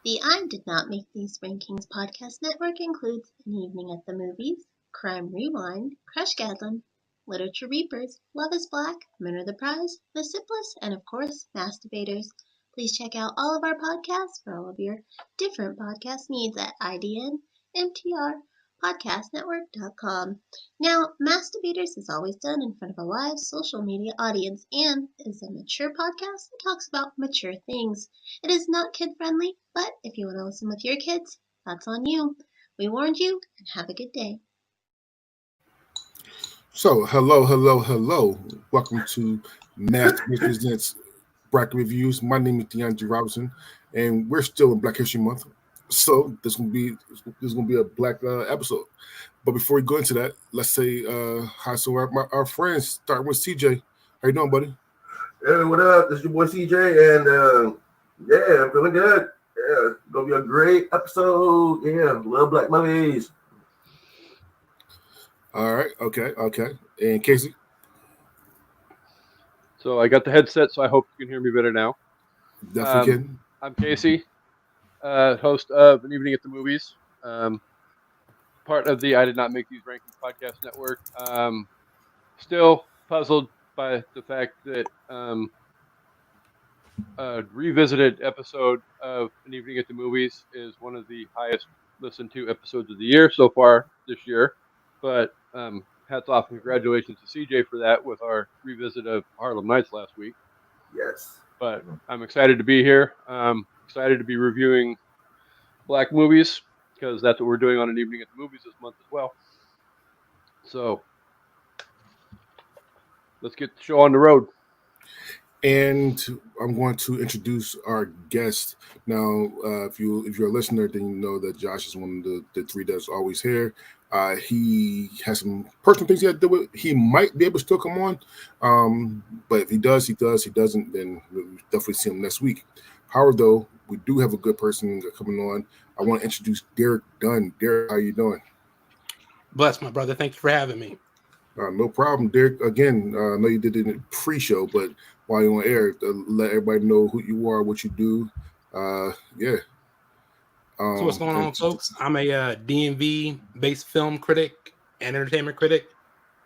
The I Did Not Make These Rankings podcast network includes An Evening at the Movies, Crime Rewind, Crush Gadlin, Literature Reapers, Love is Black, Men Are the Prize, The Sipless, and of course, Masturbators. Please check out all of our podcasts for all of your different podcast needs at idnmtrpodcastnetwork.com. Now, Masturbators is always done in front of a live social media audience and is a mature podcast that talks about mature things. It is not kid friendly, but if you want to listen with your kids, that's on you. We warned you, and have a good day. So, hello. Welcome to Master Presents Bracket Reviews. My name is DeAndre Robinson, and we're still in Black History Month. So this is gonna be a black episode. But before we go into that, let's say hi to our friends. Starting with CJ. How you doing, buddy? Hey, what up? This is your boy CJ, and yeah, I'm feeling good. Yeah, it's gonna be a great episode. Yeah, love black movies. All right, okay. And Casey? So I got the headset, so I hope you can hear me better now. Definitely can. I'm Casey, host of An Evening at the Movies, part of the I Did Not Make These Rankings podcast network. Still puzzled by the fact that a revisited episode of An Evening at the Movies is one of the highest listened to episodes of the year so far this year. But hats off and congratulations to CJ for that with our revisit of Harlem Nights last week. Yes. But I'm excited to be here. Excited to be reviewing black movies because that's what we're doing on An Evening at the Movies this month as well. So let's get the show on the road. And I'm going to introduce our guest now. If you're a listener, then you know that Josh is one of the three that's always here. He has some personal things he had to do with. He might be able to still come on, but if he does, he does. He doesn't, then we'll definitely see him next week. However, though, we do have a good person coming on. I want to introduce Derek Dunn. Derek, how you doing? Bless, my brother. Thank you for having me. No problem, Derek. Again, I know you did it in the pre-show, but while you're on air, let everybody know who you are, what you do. Yeah. So what's going on, folks? I'm a DMV-based film critic and entertainment critic,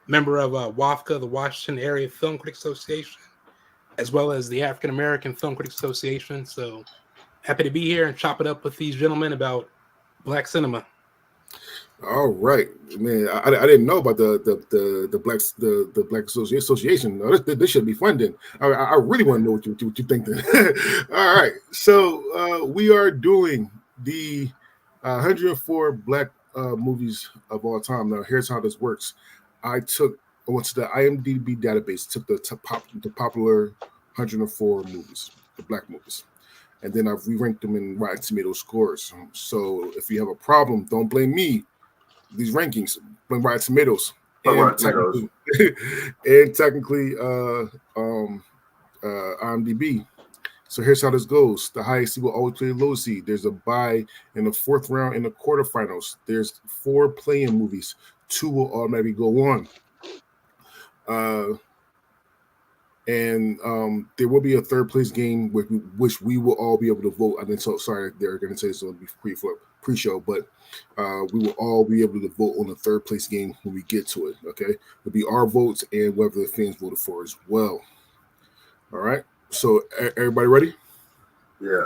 member of WAFCA, the Washington Area Film Critics Association, as well as the African American Film Critics Association. So happy to be here and chop it up with these gentlemen about black cinema. All right, man. I didn't know about the Black Association. No, this should be fun then. I really want to know what you think then. All right, so we are doing the 104 black movies of all time. Now, here's how this works. I went to the IMDb database, took the popular 104 movies, the black movies. And then I've re-ranked them in Rotten Tomatoes scores. So if you have a problem, don't blame me. These rankings, blame Rotten Tomatoes. And technically, IMDb. So here's how this goes. The highest seed will always play the low seed. There's a bye in the fourth round in the quarterfinals. There's 4 play-in movies. 2 will automatically go on. And there will be a third place game which we will all be able to vote. I mean, so sorry, they're going to say it's going to be pre-show, but we will all be able to vote on the third place game when we get to it. Okay, it'll be our votes and whatever the fans voted for as well. All right. So everybody ready? Yeah.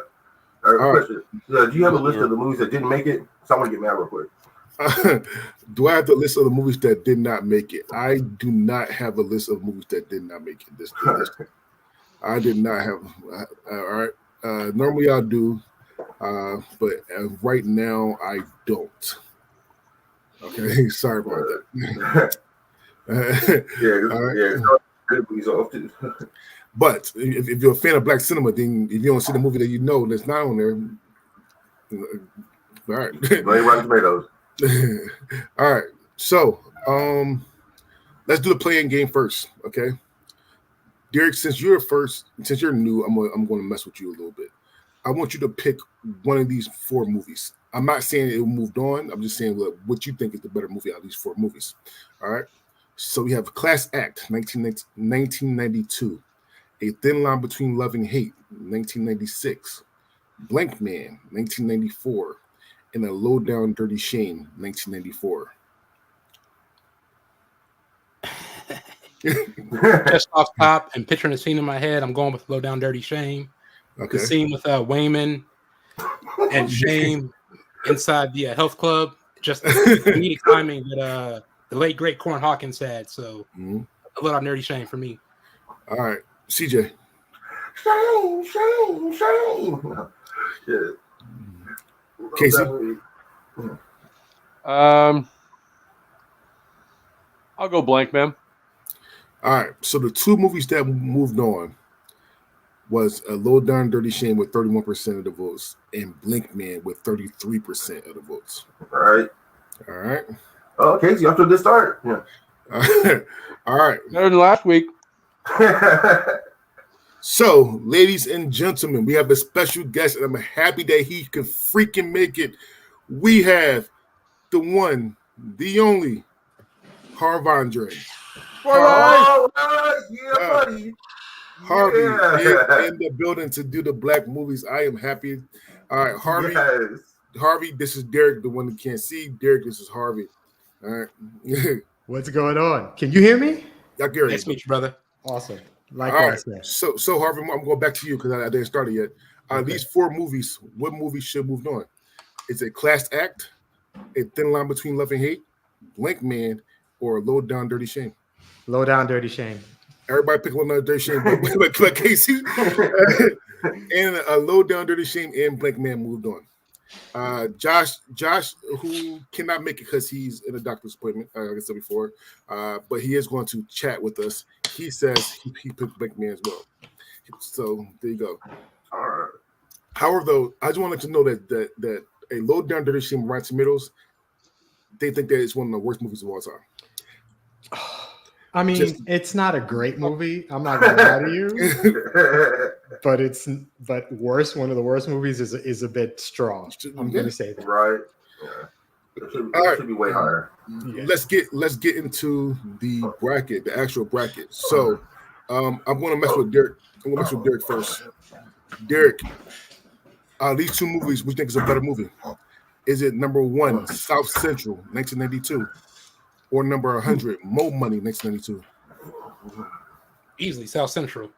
Question. Do you have a list of the movies that didn't make it? So I want to get mad real quick. Do I have the list of the movies that did not make it? I do not have a list of movies that did not make it. This I did not have. All right. Normally I do, but right now I don't. Okay. Sorry about that. Good movies often. But if you're a fan of black cinema, then if you don't see the movie that you know that's not on there, all right. Blame Rotten Tomatoes. All right, so let's do the play-in game first, okay? Derek, since you're new, I'm going to mess with you a little bit. I want you to pick one of these 4 movies. I'm not saying it moved on. I'm just saying what you think is the better movie out of these 4 movies. All right. So we have Class Act, 1992. A Thin Line Between Love and Hate, 1996. Blank Man, 1994, and A Low Down Dirty Shame, 1994. Just off top and picturing the scene in my head, I'm going with Low Down Dirty Shame. Okay. The scene with Wayman and Shame inside the health club. Just the comedic timing that the late great Corn Hawkins had. So A Low Down Dirty Shame for me. All right, CJ. Shame. Yeah. Casey. I'll go Blank Man. All right, so the two movies that moved on was A Low Down Dirty Shame with 31% of the votes and Blink Man with 33% of the votes. All right. All right. Oh, Casey, off to a good start. Yeah. All right. Better than last week. So, ladies and gentlemen, we have a special guest, and I'm happy that he could freaking make it. We have the one, the only, Harv Andre. Oh, yeah, buddy. Harvey Yeah. in the building to do the black movies. I am happy. All right, Harvey. Yes. Harvey, this is Derek, the one that can't see. Derek, this is Harvey. All right. What's going on? Can you hear me? Y'all get ready. Nice to meet you, brother. Awesome. All Likewise. right. So Harvey, I'm going back to you because I didn't start it yet. Okay. These four movies, what movies should move on? It's a class act, a thin line between love and hate, Blank Man, or a Low Down Dirty Shame. Low Down Dirty Shame. Everybody pick one Dirty Shame, but Casey. And a Low Down Dirty Shame and Blank Man moved on. Josh, who cannot make it because he's in a doctor's appointment, like I said before, but he is going to chat with us. He says he picked Blank Man as well. So there you go. All right. However, though, I just want to let you know that a Low Down Dirty Shame, Rotten Tomatoes, they think that it's one of the worst movies of all time. I mean, it's not a great movie. I'm not gonna lie to you, but worse. One of the worst movies is a bit strong. I'm gonna say that. Right. Yeah. It should be way higher. Yeah. Let's get into the bracket, the actual bracket. So, I'm going to mess with Derek. I'm going to mess with Derek first. Derek, these two movies we think is a better movie. Is it number one, South Central, 1992, or number 100, Mo Money, 1992? Easily South Central.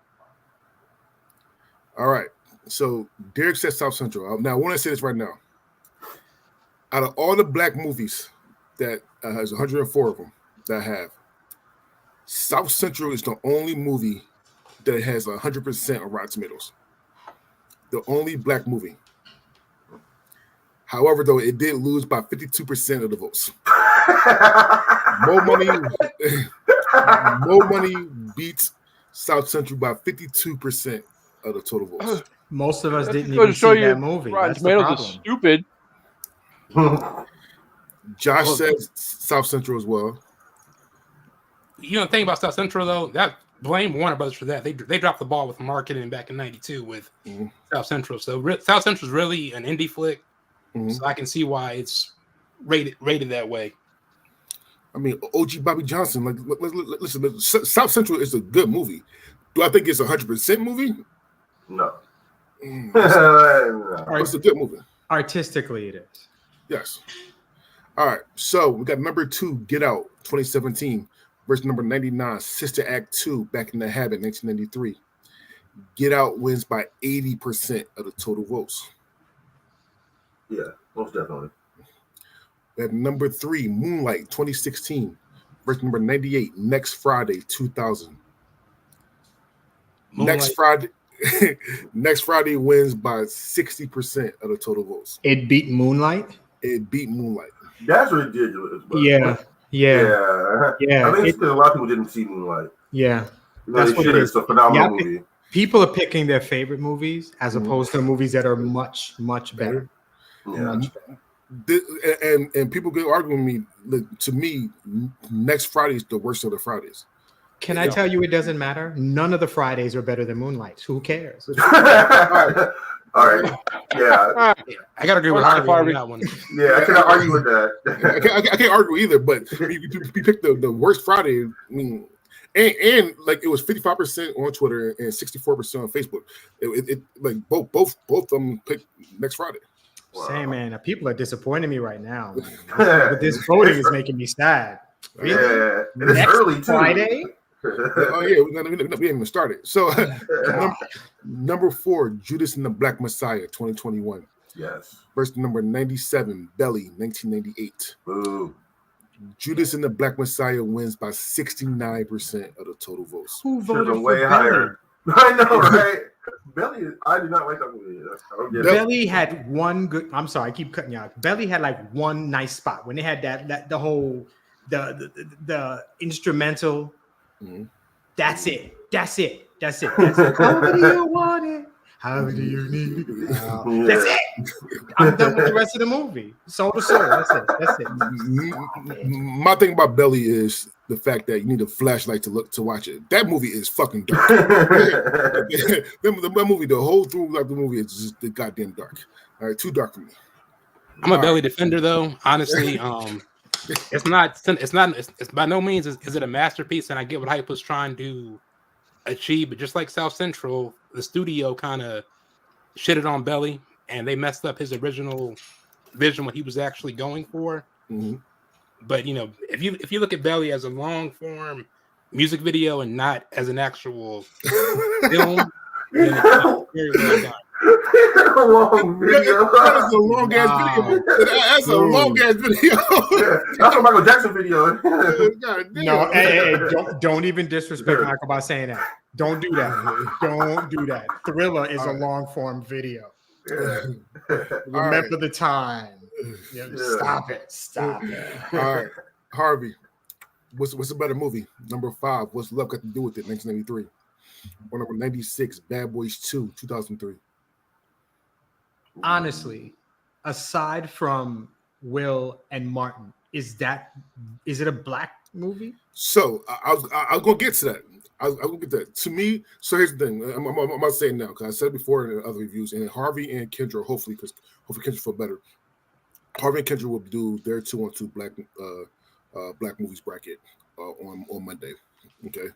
All right. So Derek said South Central. Now I want to say this right now. Out of all the black movies that has 104 of them that I have, South Central is the only movie that has 100% of Rotten Tomatoes. The only black movie. However, though, it did lose by 52% of the votes. Mo Money beats South Central by 52% of the total votes. Most of us That's didn't just even show see you that movie. Rotten That's the Tomatoes is problem. stupid. Josh says South Central as well. You know the thing about South Central though, that blame Warner Brothers for that. They dropped the ball with marketing back in '92 with South Central. So South Central is really an indie flick. So I can see why it's rated that way. I mean, OG Bobby Johnson. Like, listen, South Central is a good movie. Do I think it's 100% movie? No. All right. It's a good movie. Artistically, it is. Yes. All right. So we got number 2, Get Out, 2017, versus number 99, Sister Act 2, Back in the Habit, 1993. Get Out wins by 80% of the total votes. Yeah, most definitely. We have number 3, Moonlight, 2016, versus number 98, Next Friday, 2000. Next Friday wins by 60% of the total votes. It beat Moonlight. It beat Moonlight. That's ridiculous. But Yeah. I mean, it's because a lot of people didn't see Moonlight. Yeah. You know, That's they what should. it It's is. a phenomenal Yeah, movie. People are picking their favorite movies as opposed to movies that are much, much better. Yeah. And people get arguing with me. Look, to me, Next Friday is the worst of the Fridays. Can I tell you it doesn't matter? None of the Fridays are better than Moonlight. Who cares? All right. Yeah. I gotta agree with Harvey. Harvey on that one. Yeah, I cannot argue with that. I can't argue either, but we picked the worst Friday. I mean, and like it was 55% on Twitter and 64% on Facebook. It like both of them picked next Friday. Wow. Say, man, people are disappointing me right now. But this voting is making me sad. Really? Yeah, it's next early too. Friday. Oh yeah, we haven't even started. So number 4, Judas and the Black Messiah, 2021. Yes. Versus number 97, Belly, 1998. Ooh. Judas and the Black Messiah wins by 69% of the total votes. Who voted for way Belly? higher? I know, right? Belly, I do not like that movie. Belly had one good. I'm sorry, I keep cutting you out. Belly had like one nice spot when they had that the whole the instrumental. Mm-hmm. That's it. That's it. How do you want it? How do you need it? That's it. I'm done with the rest of the movie. Soul to soul. That's it. My thing about Belly is the fact that you need a flashlight to watch it. That movie is fucking dark. that movie, the whole through like the movie is just the goddamn dark. All right, too dark for me. I'm a Belly defender though. Honestly, it's by no means is it a masterpiece, and I get what Hype was trying to achieve, but just like South Central, the studio kind of shitted on Belly, and they messed up his original vision, what he was actually going for. Mm-hmm. But if you look at Belly as a long form music video and not as an actual film, then it's very well done. Long video. That is a long ass video. That's a long ass video. That's a Michael Jackson video. No, hey, don't even disrespect Michael by saying that. Don't do that. Don't do that. Thriller is a long form video. Remember the time. Stop it. All right, Harvey. What's a better movie? Number 5. What's Love Got to Do with It? 1993. Or number 96. Bad Boys 2. 2003. Honestly, aside from Will and Martin, is it a black movie? So I was gonna get to that. I was gonna get that. To me, so here's the thing. I'm not saying now because I said it before in other reviews. And Harvey and Kendra, hopefully Kendra feel better. Harvey and Kendra will do their 2-on-2 black movies bracket on Monday. Okay.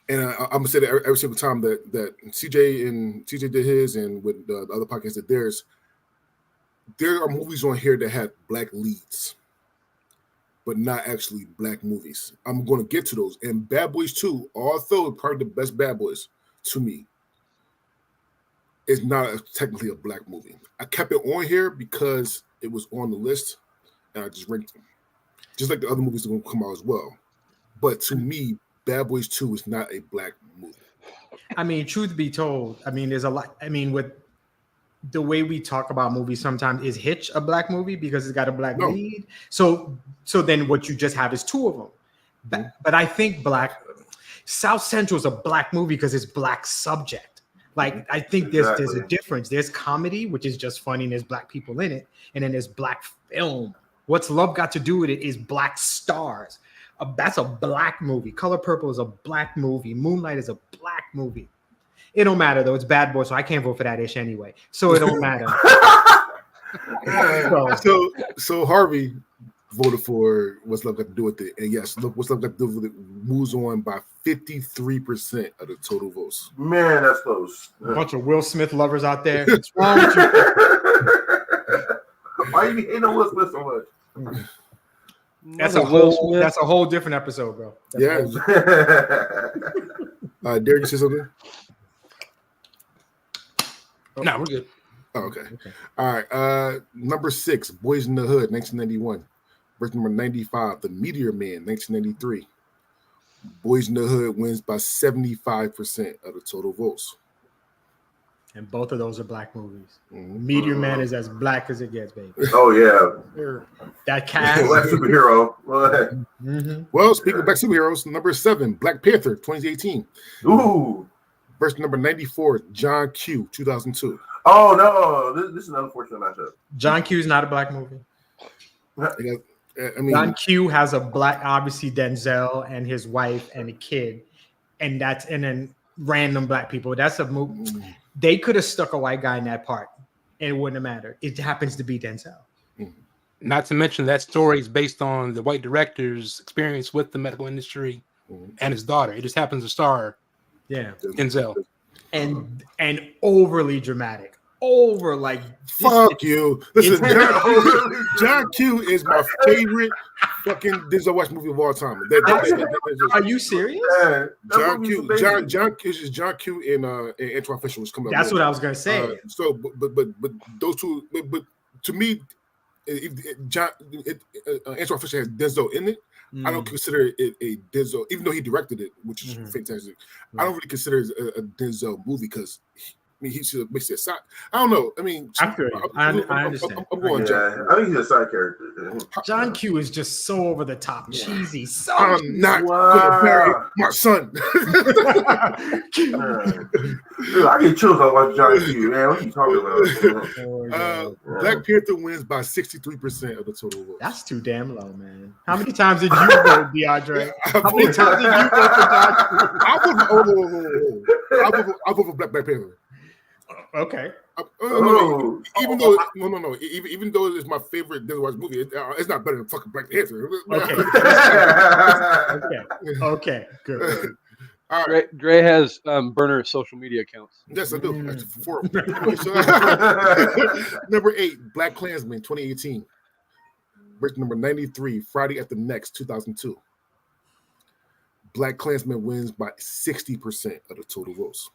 And I'm gonna say that every single time that CJ did his, and with the other podcasts did theirs, there are movies on here that have black leads, but not actually black movies. I'm going to get to those. And Bad Boys 2, although probably the best Bad Boys to me, is not technically a black movie. I kept it on here because it was on the list, and I just ranked them, just like the other movies that are going to come out as well. But to me, Bad Boys 2 is not a black movie. I mean, truth be told, I mean, there's a lot. I mean, with the way we talk about movies, sometimes is Hitch a black movie because it's got a black lead? So then what you just have is 2 of them. But I think South Central is a black movie because it's black subject. Like, I think there's a difference. There's comedy, which is just funny, and there's black people in it, and then there's black film. What's Love Got to Do with It is black stars. That's a black movie. Color Purple is a black movie. Moonlight is a black movie. It don't matter though. It's Bad Boy, so I can't vote for that ish anyway. So it don't matter. So Harvey voted for What's Love Got to Do with It, and yes, look, What's Love Got to Do with It moves on by 53% of the total votes. Man, that's close. A bunch of Will Smith lovers out there. What's wrong with you? Why you hating on Will Smith so much? That's a whole different episode, bro. Yeah. Derek, you say something? No, we're good. Oh, okay. All right. Number 6, Boys in the Hood, 1991. Verse number 95, The Meteor Man, 1993. Boys in the Hood wins by 75% of the total votes. And both of those are black movies. Mm-hmm. Meteor Man is as black as it gets, baby. Oh, yeah. That cast. Black superhero. Mm-hmm. Well, speaking of black superheroes, number 7, Black Panther, 2018. Ooh. Verse number 94, John Q, 2002. Oh, no. This is an unfortunate matchup. John Q is not a black movie. John Q has a black, obviously Denzel and his wife and a kid. And then random black people. That's a movie. They could have stuck a white guy in that part and it wouldn't have mattered. It happens to be Denzel. Not to mention that story is based on the white director's experience with the medical industry and his daughter. It just happens to star Denzel. And overly dramatic. Like fuck you. Listen, John Q is my favorite fucking Denzel Washington movie of all time. Are you serious? John Q and Antoine Fisher was coming. That's what I was gonna say. But those two, but to me, Antoine Fisher has Denzel in it. I don't consider it a Denzel, even though he directed it, which is fantastic. I don't really consider it a Denzel movie because he should make it a side. I don't know. I mean, I understand. I'm going. I think he's a side character. John Q is just so over the top, cheesy. So I'm not gonna marry my son. I get chills on watching John Q. Man, what are you talking about? Black Panther wins by 63% of the total votes. That's too damn low, man. How many times did you vote, DeAndre? How many times did you vote for John Q? I vote for Black Panther. Okay. Even though it's my favorite Denzel Washington movie, it's not better than fucking Black Panther. Okay. Good. All right. Dre has burner social media accounts. Yes, I do. Number 8, Black Klansman, 2018. Verse number 93, Friday After Next, 2002. Black Klansman wins by 60% of the total votes.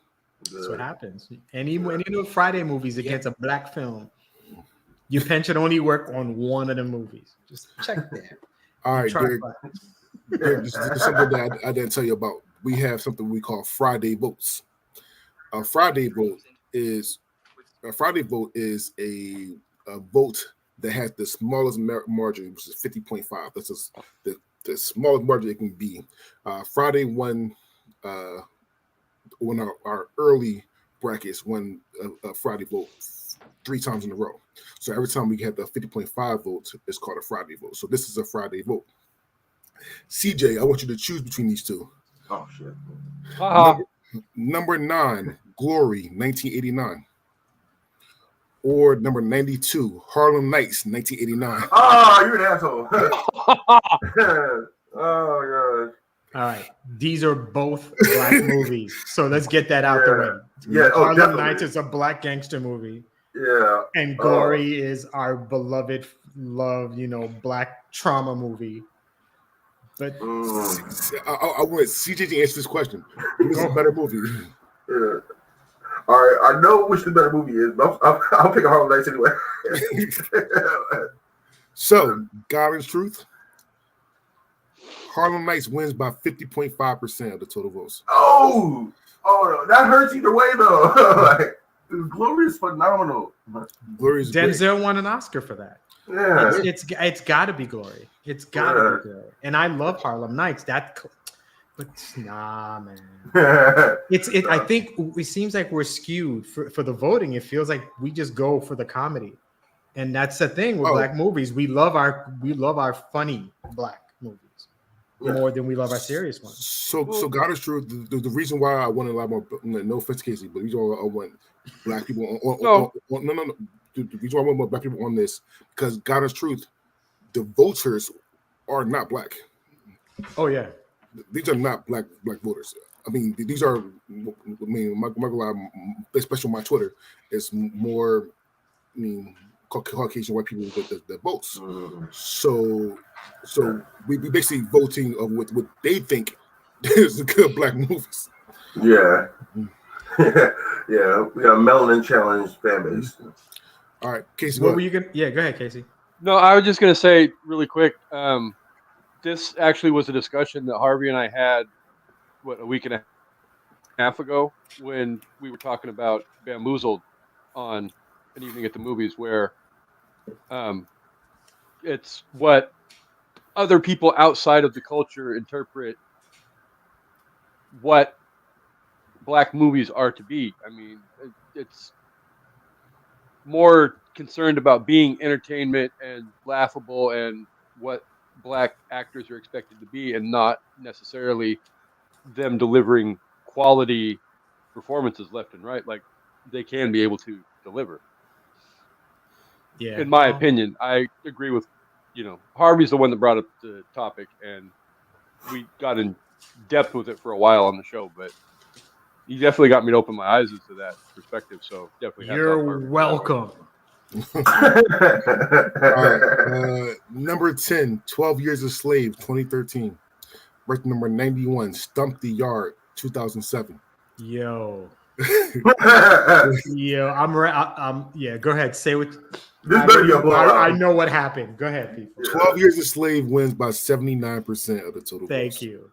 That's what happens. Any Friday movies against a black film, your pen should only work on one of the movies. Just check there. All right, Greg, this is something that I didn't tell you about. We have something we call Friday votes. A Friday vote is a vote that has the smallest margin, which is 50.5. That's just the smallest margin it can be. Friday won. When our early brackets won a Friday vote 3 times in a row. So every time we have the 50.5 votes, it's called a Friday vote. So this is a Friday vote. CJ, I want you to choose between these two. Oh, shit. Number 9, Glory, 1989. Or number 92, Harlem Nights, 1989. Oh, you're an asshole. Oh, God. All right, these are both black movies, so let's get that out the way. Yeah, Harlem Nights is a black gangster movie. Yeah, and Glory is our beloved, black trauma movie. But I want CJ to answer this question. Which is a better movie? Yeah. All right, I know which the better movie is, but I'll pick a Harlem Nights anyway. So, God is Truth. Harlem Nights wins by 50.5% of the total votes. Oh no, that hurts either way though. Glory is phenomenal. Glory's Denzel great. Won an Oscar for that. Yeah, it's got to be Glory. It's got to be Glory. And I love Harlem Nights. But nah, man. I think it seems like we're skewed for the voting. It feels like we just go for the comedy, and that's the thing with black movies. We love our funny black movies. More than we love our serious ones. So God is True. The reason why I want a lot more, no offense, Casey, but the reason why I want black people on the reason why I want more black people on this, because God is Truth, the voters are not black. Oh yeah, these are not black voters. I mean, these are. Especially on my Twitter, it's more. I mean, Caucasian white people that votes. So we basically voting of what they think is the good black movies. Yeah. Yeah, we got a melanin challenge fan base. All right, Casey. What were you gonna? Yeah, go ahead, Casey. No, I was just gonna say really quick. This actually was a discussion that Harvey and I had a week and a half ago when we were talking about Bamboozled on An Evening at the Movies, where it's what other people outside of the culture interpret what black movies are to be. I mean, it's more concerned about being entertainment and laughable and what black actors are expected to be, and not necessarily them delivering quality performances left and right like they can be able to deliver. Yeah, in my opinion, I agree with Harvey's the one that brought up the topic, and we got in depth with it for a while on the show, but you definitely got me to open my eyes into that perspective. So definitely, you're welcome. All right, number 10, 12 Years a Slave, 2013. Birth number 91, Stump the Yard, 2007. Yo, yeah. Go ahead, say what. I know what happened. Go ahead, people. 12 Years a Slave wins by 79% of the total. Thank you.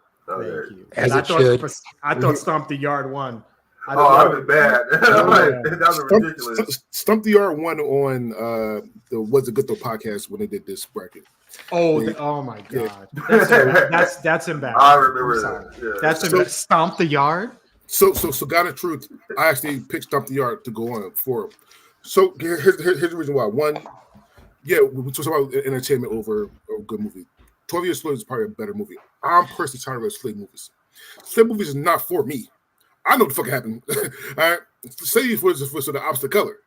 As it should. I thought Stomp the Yard won. That was bad. That was ridiculous. Stump the Yard won on the Was It Good Though podcast when they did this bracket. Oh my God. That's embarrassing. I remember that. Yeah. That's embarrassing. Stomp the Yard. So God of Truth, I actually picked Stump the Yard to go on for. So here's the reason why. One, we talk about entertainment over a good movie. 12 Years a Slave is probably a better movie. I'm personally tired of slave movies. Slave movies is not for me. I know what the fuck happened. All right, slave was the opposite color.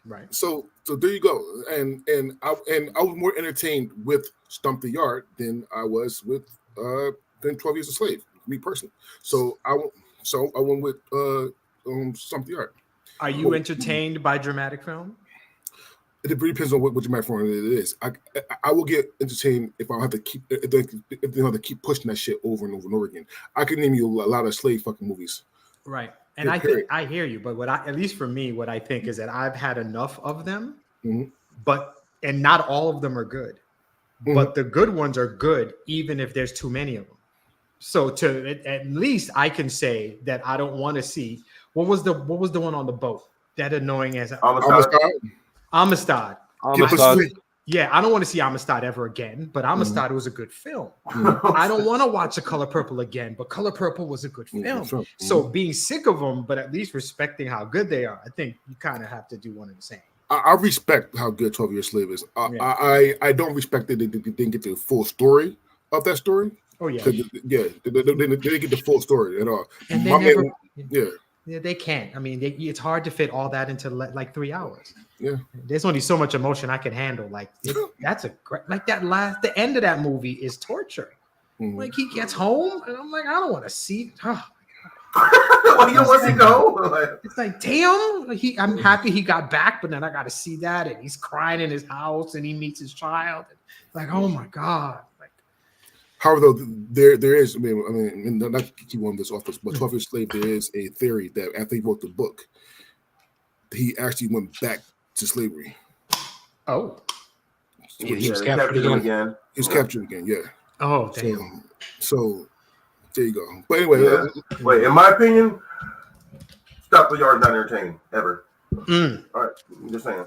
Right. So there you go. And I was more entertained with Stump the Yard than I was with 12 Years a Slave. Me personally. So I went with Stump the Yard. Are you entertained by dramatic film? It really depends on what dramatic film it is. I will get entertained if I have to keep pushing that shit over and over and over again. I can name you a lot of slave fucking movies. Right. And I think I hear you, but at least for me, what I think is that I've had enough of them, and not all of them are good, but the good ones are good, even if there's too many of them. So at least I can say that I don't want to see what was the one on the boat, that annoying as Amistad. Yeah, I don't want to see Amistad ever again, but Amistad was a good film. I don't want to watch The Color Purple again, but Color Purple was a good film. So being sick of them, but at least respecting how good they are, I think you kind of have to do one and the same. I respect how good 12 Years a Slave is. I don't respect that they didn't get the full story of that story. Oh yeah, they didn't get the full story at all. And they can't. I mean, it's hard to fit all that into like 3 hours. Yeah, there's only so much emotion I can handle. That's a great, the end of that movie is torture. Like he gets home, and I'm like, I don't want to see. Oh well, you don't want to go. It's like, damn. I'm happy he got back, but then I got to see that, and he's crying in his house, and he meets his child. Like, oh my God. However, though, there is, I mean, not to keep on this office, but 12 Years a Slave, there is a theory that after he wrote the book, he actually went back to slavery. Oh. He was captured again. He was captured again, yeah. Oh, damn. So there you go. But anyway. Wait, in my opinion, Stump the Yard is not entertaining, ever. All right, I'm just saying.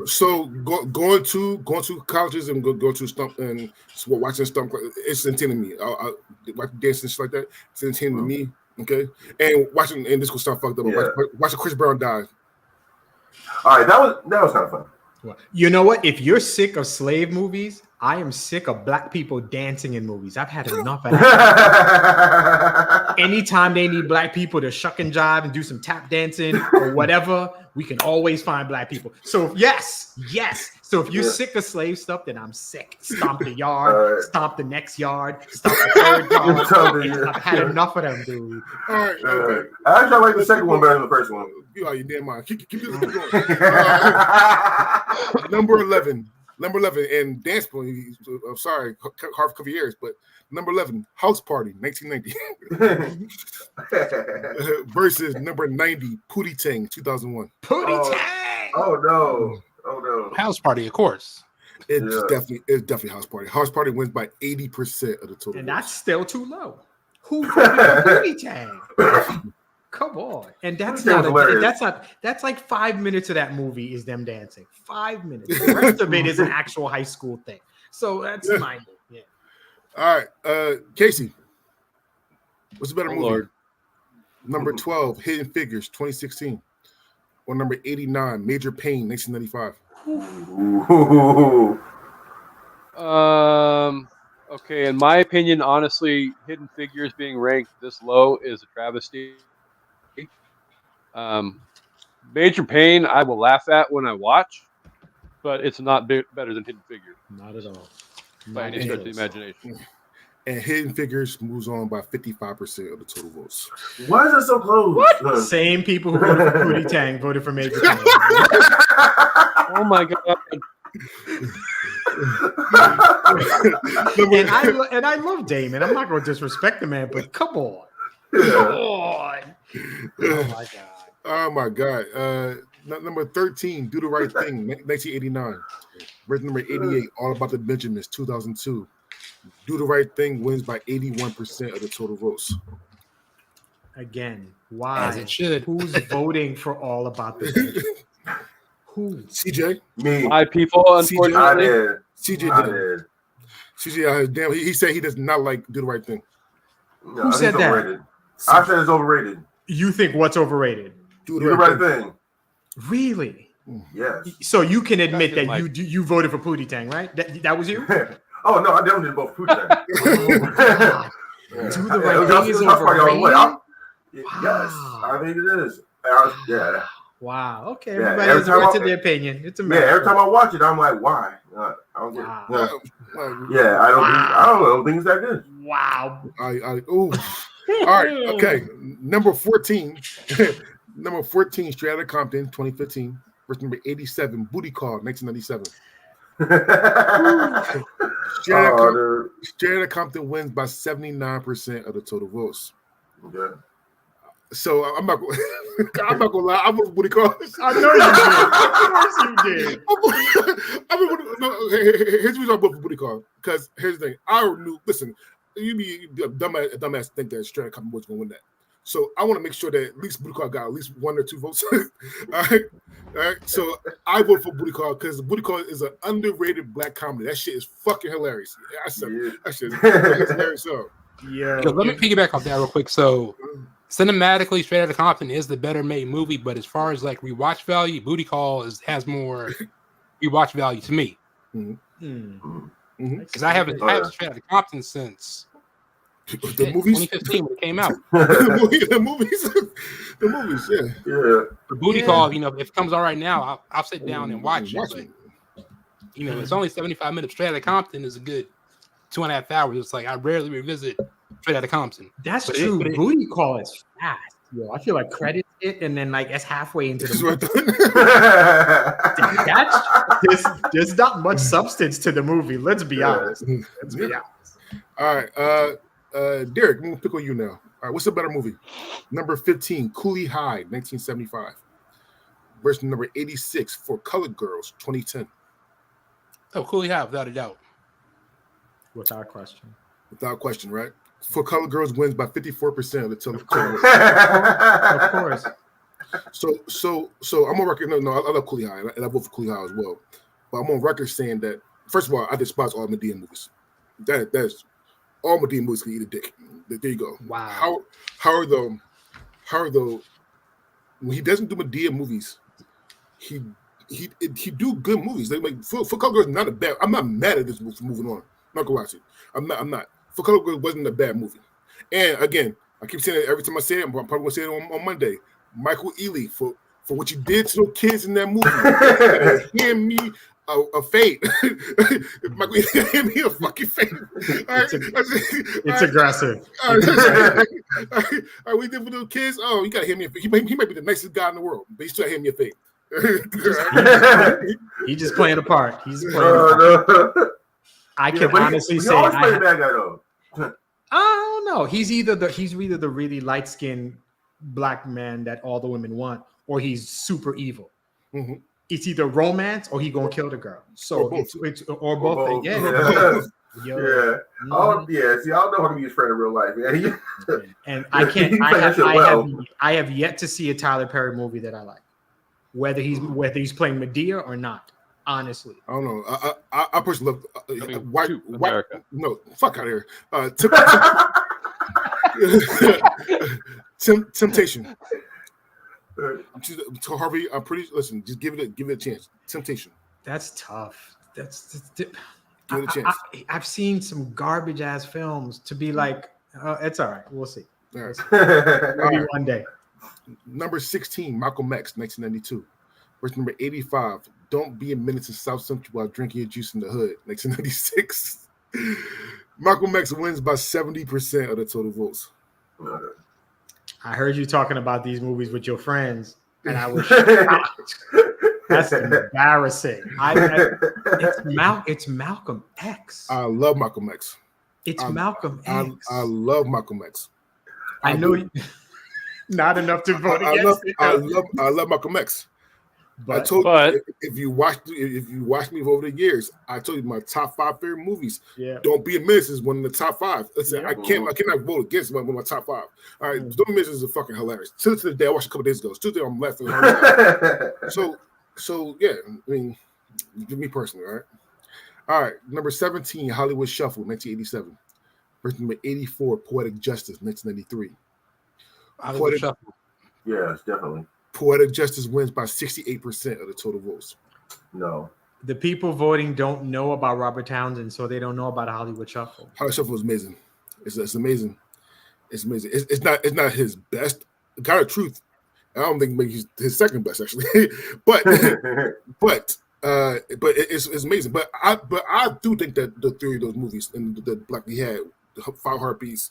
So going to colleges and go to Stump and watching Stump, it's entertaining me. I watch dancing and shit like that. It's entertaining to me. Okay, and watching, and this will sound fucked up. Watching Chris Brown die. All right, that was kind of fun. You know what? If you're sick of slave movies, I am sick of black people dancing in movies. I've had enough of that. Anytime they need black people to shuck and jive and do some tap dancing or whatever, we can always find black people. So yes. So if you're sick of slave stuff, then I'm sick. Stomp the yard, stomp the next yard, stomp the third yard. I've had enough of them, dude. All right. Okay. I actually like the second one better than the first one. You are, you damn mind. Keep going. Number 11, and dance play. I'm sorry, hard for years, but number 11, House Party, 1990, versus number 90, Pootie Tang, 2001. Pootie Tang. Oh no. House Party, of course. It's definitely House Party. House Party wins by 80% of the total. And that's still too low. Who Pootie Tang? Come on. And that's like 5 minutes of that movie is them dancing. 5 minutes. The rest of it is an actual high school thing. So that's my move. Yeah. All right. Casey. What's a better movie? Lord. Number 12, Hidden Figures, 2016. Or number 89, Major Payne, 1995. Okay, in my opinion, honestly, Hidden Figures being ranked this low is a travesty. Major Payne, I will laugh at when I watch, but it's not better than Hidden Figures Not at all. by any stretch of the imagination. And Hidden Figures moves on by 55% of the total votes. Why is it so close? What? Same people who voted for Pootie Tang voted for Major Tang. Oh my god! and I love Damon. I'm not going to disrespect the man, but come on. Yeah. Oh my god. Oh my god. Number 13, Do the Right Thing, 1989. Verse number 88, All About the Benjamins, 2002. Do the Right Thing wins by 81% of the total votes. Again, why? As it should. Who's voting for All About the Benjamins? Who? CJ? Me. My people, I unfortunately. did. CJ I did. did. CJ, damn, he said he does not like Do the Right Thing. No, Who I think said it's that? overrated. I said it's overrated. You think what's overrated? Do Do the right thing. Really? Yes. So you can admit That's that just you voted for Pootie Tang, right? That was you? Oh no, I definitely did both food things. Do the Right Thing is overrated? Yes, I think it is. Yeah. Wow. Okay. Yeah, Everybody every has the time right I- to their opinion. It's a Yeah, every time I watch it, I'm like, why? I don't get it. Wow. Yeah, I don't think it's that good. Wow. All right, okay. Number 14. Number 14, Straight Outta Compton, 2015. Verse number 87, Booty Call, 1997. Straight Outta Compton wins by 79% of the total votes. Okay. So I'm not gonna lie. I voted for Booty Call. I know you did. Of course you did. Here's the reason I voted for Booty Call. Because here's the thing. I knew. Listen, you be a dumbass think that Straight Outta Compton was gonna win that. So I want to make sure that at least Booty Call got at least 1 or 2 votes. All right. So I vote for Booty Call because Booty Call is an underrated black comedy. That shit is fucking hilarious. That shit is hilarious. So Yeah. Yo, let me piggyback off that real quick. So, cinematically, Straight Outta Compton is the better made movie, but as far as like rewatch value, Booty Call has more rewatch value to me. Because I haven't had Straight Outta Compton since the movies, 2015 when it came out. the movies, yeah. The Booty Call, if it comes on right now, I'll sit down and watch it. But, it's only 75 minutes. Straight Outta Compton is a good 2.5 hours. It's like I rarely revisit Straight Outta Compton. That's true. Booty Call is fast. Yo, I feel like credits it, and then like it's halfway into the movie. There's not much substance to the movie. Let's be honest. All right, Derek, I'm gonna pick on you now. All right, what's a better movie? Number 15, Coolie High, 1975. Versus number 86, For Colored Girls, 2010. Oh, Coolie High, without a doubt. Without question. Without question, right? For Colored Girls wins by 54% of the total. Of course. So I'm on record. No, I love Coolie High, and I vote for Coolie High as well. But I'm on record saying that first of all, I despise all Medea movies. That's all Medea movies can eat a dick. There you go. Wow. How are though? When he doesn't do Medea movies, he do good movies. They like For Colored Girls not a bad. I'm not mad at this movie. Moving on. I'm not gonna watch it. I'm not. For Colored Girls wasn't a bad movie. And again, I keep saying it every time I say it. I'm probably gonna say it on Monday. Michael Ealy for what you did to those kids in that movie. Hand me a fate. Michael Ealy, hand me a fucking fate. It's aggressive. All right, we did for those kids. Oh, you gotta hand me a fate. He might be the nicest guy in the world, but he still hand me a fate. He's just playing a part. He's playing a part. I can honestly say I bad guy though. I don't know. He's either the really light-skinned black man that all the women want, or he's super evil. Mm-hmm. It's either romance or he gonna kill the girl. So it's or both. Yeah. Yeah. Oh yeah. See, I don't know how to be his friend in real life, man. And I can't. I have yet to see a Tyler Perry movie that I like, whether he's playing Medea or not. Honestly, I don't know. I personally love white. No, fuck out of here. Temptation. To Harvey, I'm pretty. Listen, just give it a chance. Temptation. That's tough. Give it a chance. I've seen some garbage ass films to be like, it's all right. We'll see. All right. Maybe one day. Number 16, Malcolm X, 1992. Versus number 85, Don't Be a Menace in South Central while drinking your juice in the hood, 1996. Malcolm X wins by 70% of the total votes. I heard you talking about these movies with your friends, and I was shocked. That's embarrassing. It's Malcolm X. I love Malcolm X. It's Malcolm X. I love Malcolm X. I know not enough to vote against it. I love Malcolm X. But I told you if you watch me over the years, I told you my top 5 favorite movies. Yeah. Don't Be a Menace is one of the top 5. Listen, I cannot vote against one of my top 5. All right, Don't Be a Menace is fucking hilarious. To the day I watched a couple days ago. Tuesday I'm laughing. So yeah, I mean, me personally, all right. All right, number 17, Hollywood Shuffle, 1987. Versus number 84, Poetic Justice, 1993. Hollywood Shuffle. Yes, definitely. Poetic Justice wins by 68% of the total votes. No. The people voting don't know about Robert Townsend, so they don't know about Hollywood Shuffle. Hollywood Shuffle is amazing. It's amazing. It's amazing. It's not his best. God of Truth, I don't think maybe he's his second best actually, but it's amazing. But I do think that the three of those movies and the Black we had, Five Heartbeats,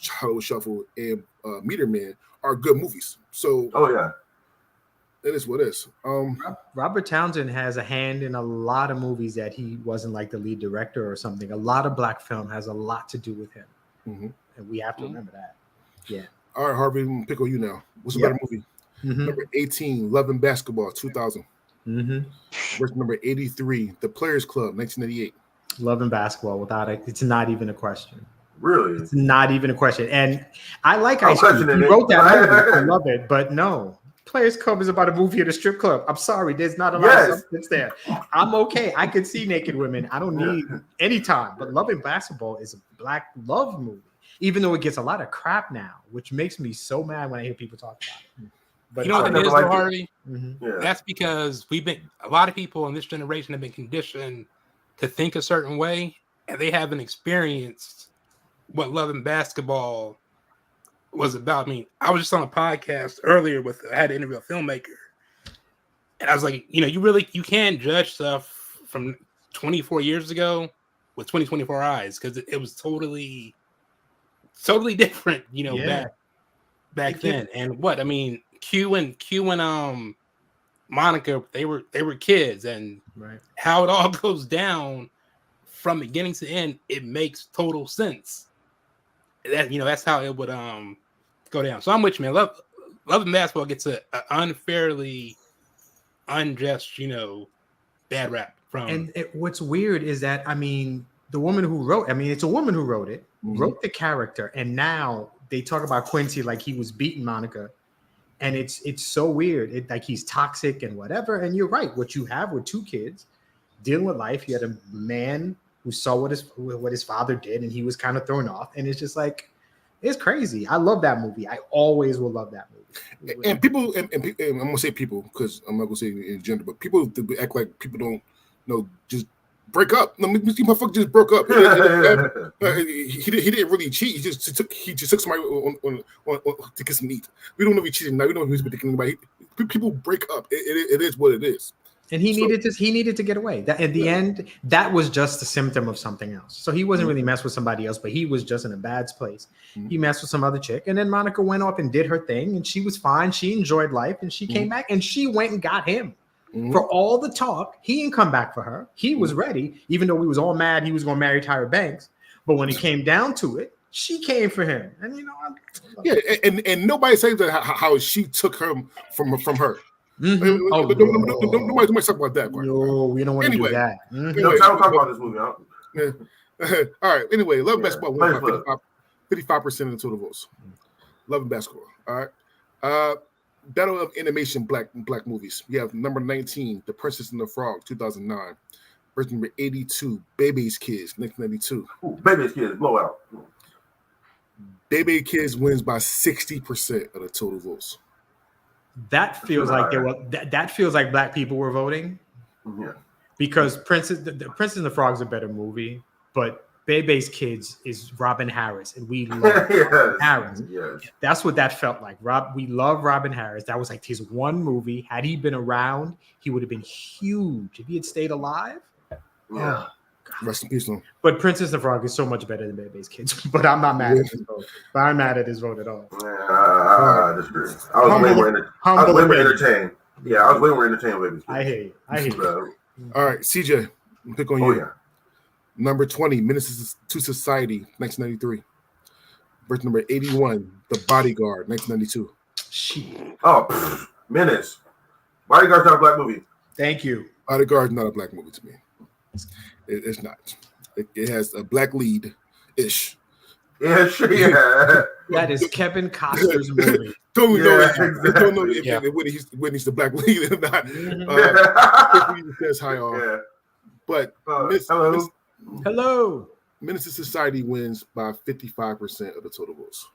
Hollywood Shuffle, and Meter Man are good movies. So it is what it is. Robert Townsend has a hand in a lot of movies that he wasn't like the lead director or something. A lot of black film has a lot to do with him, and we have to remember that. Yeah. All right, Harvey, pickle you now. What's a better movie? Number 18, Love and Basketball, 2000. Versus number 83, The Players Club, 1988. Love and Basketball, without it, it's not even a question. Really? It's not even a question. And I like Ice Cube. He wrote that movie. I love it, but no. Players Club is about a movie at a strip club. I'm sorry, there's not a lot of substance there. I'm okay. I could see naked women. I don't need any time. But Love and Basketball is a black love movie, even though it gets a lot of crap now, which makes me so mad when I hear people talk about it. But you know what it is, though, Harvey? Yeah. That's because a lot of people in this generation have been conditioned to think a certain way, and they haven't experienced what Love and Basketball was about. I mean, I was just on a podcast earlier I had to interview a filmmaker, and I was like, you can't judge stuff from 24 years ago with 2024 eyes, because it was totally different, back then. And what I mean, Q and Monica, they were kids, and how it all goes down from beginning to end, it makes total sense. That that's how it would go down. So I'm with you, man. Love and Basketball gets a unfairly unjust, bad rap from. And what's weird is that the woman who wrote, it's a woman who wrote it, wrote the character, and now they talk about Quincy like he was beating Monica. And it's so weird. Like he's toxic and whatever. And you're right. What you have with two kids dealing with life. You had a man who saw what his father did, and he was kind of thrown off. And it's just like, it's crazy. I love that movie. I always will love that movie. And people, and I'm gonna say people because I'm not gonna say in gender, but people act like people don't just break up. No, this motherfucker just broke up. He didn't really cheat. He just took somebody on to get some meat. We don't know if he cheated now. We don't know if he's with anybody. People break up. It is what it is. And he needed to get away. That at the end, that was just a symptom of something else. So he wasn't really messed with somebody else, but he was just in a bad place. He messed with some other chick, and then Monica went off and did her thing, and she was fine. She enjoyed life, and she came back, and she went and got him. For all the talk, he didn't come back for her. He was ready, even though we was all mad he was going to marry Tyra Banks. But when it came down to it, she came for him. And and nobody says that how she took him from her. Nobody talk about that part. No, we don't want to do that. Anyway, don't talk about this movie. All right. Anyway, Love and Basketball won 55% of the total votes. Love and Basketball. All right. Battle of Animation black movies. You have number 19, The Princess and the Frog, 2009. Versus number 82, Baby's Kids, 1992. Baby's Kids, blowout. Baby Kids wins by 60% of the total votes. That feels like that feels like black people were voting. Yeah. Because the Princess and the Frog is a better movie, but Bebe's Kids is Robin Harris, and we love Robin Harris. Yes. That's what that felt like. We love Robin Harris. That was like his one movie. Had he been around, he would have been huge. If he had stayed alive. Yeah. Rest in peace, though. But Princess and the Frog is so much better than Bebe's Kids. But I'm not mad at his vote. But I'm mad at his vote at all. I disagree. I was way more entertained. Yeah, I was way more entertained with Bebe's Kids. I hate you. All right, CJ, pick on Oh you. yeah. Number 20, Menace to Society, 1993. Verse number 81, The Bodyguard, 1992. Shit. Oh, Menace. Bodyguard's not a black movie. Thank you. Bodyguard's not a black movie to me. It's not. It has a black lead-ish. Yeah, sure. Yeah. That is Kevin Costner's movie. Don't know if Yeah. Whitney's the black lead or not. That's high off. Yeah. But Hello. Hello. Menace to Society wins by 55% of the total votes.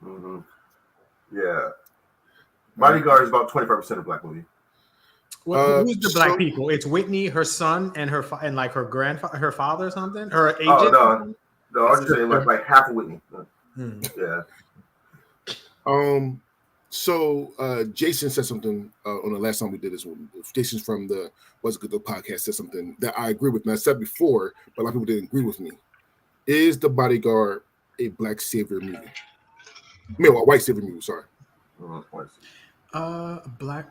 Mm-hmm. Yeah. Bodyguard is about 25% of black movie. Who's the black people? It's Whitney, her son, and her like her grandfather, her father, or something. Her agent. Oh no, I was just saying like half of Whitney. Yeah. So Jason said something on the last time we did this one. Jason's from the What's Good Though podcast said something that I agree with. And I said before, but a lot of people didn't agree with me. Is The Bodyguard a black savior movie? A white savior movie, sorry. Black,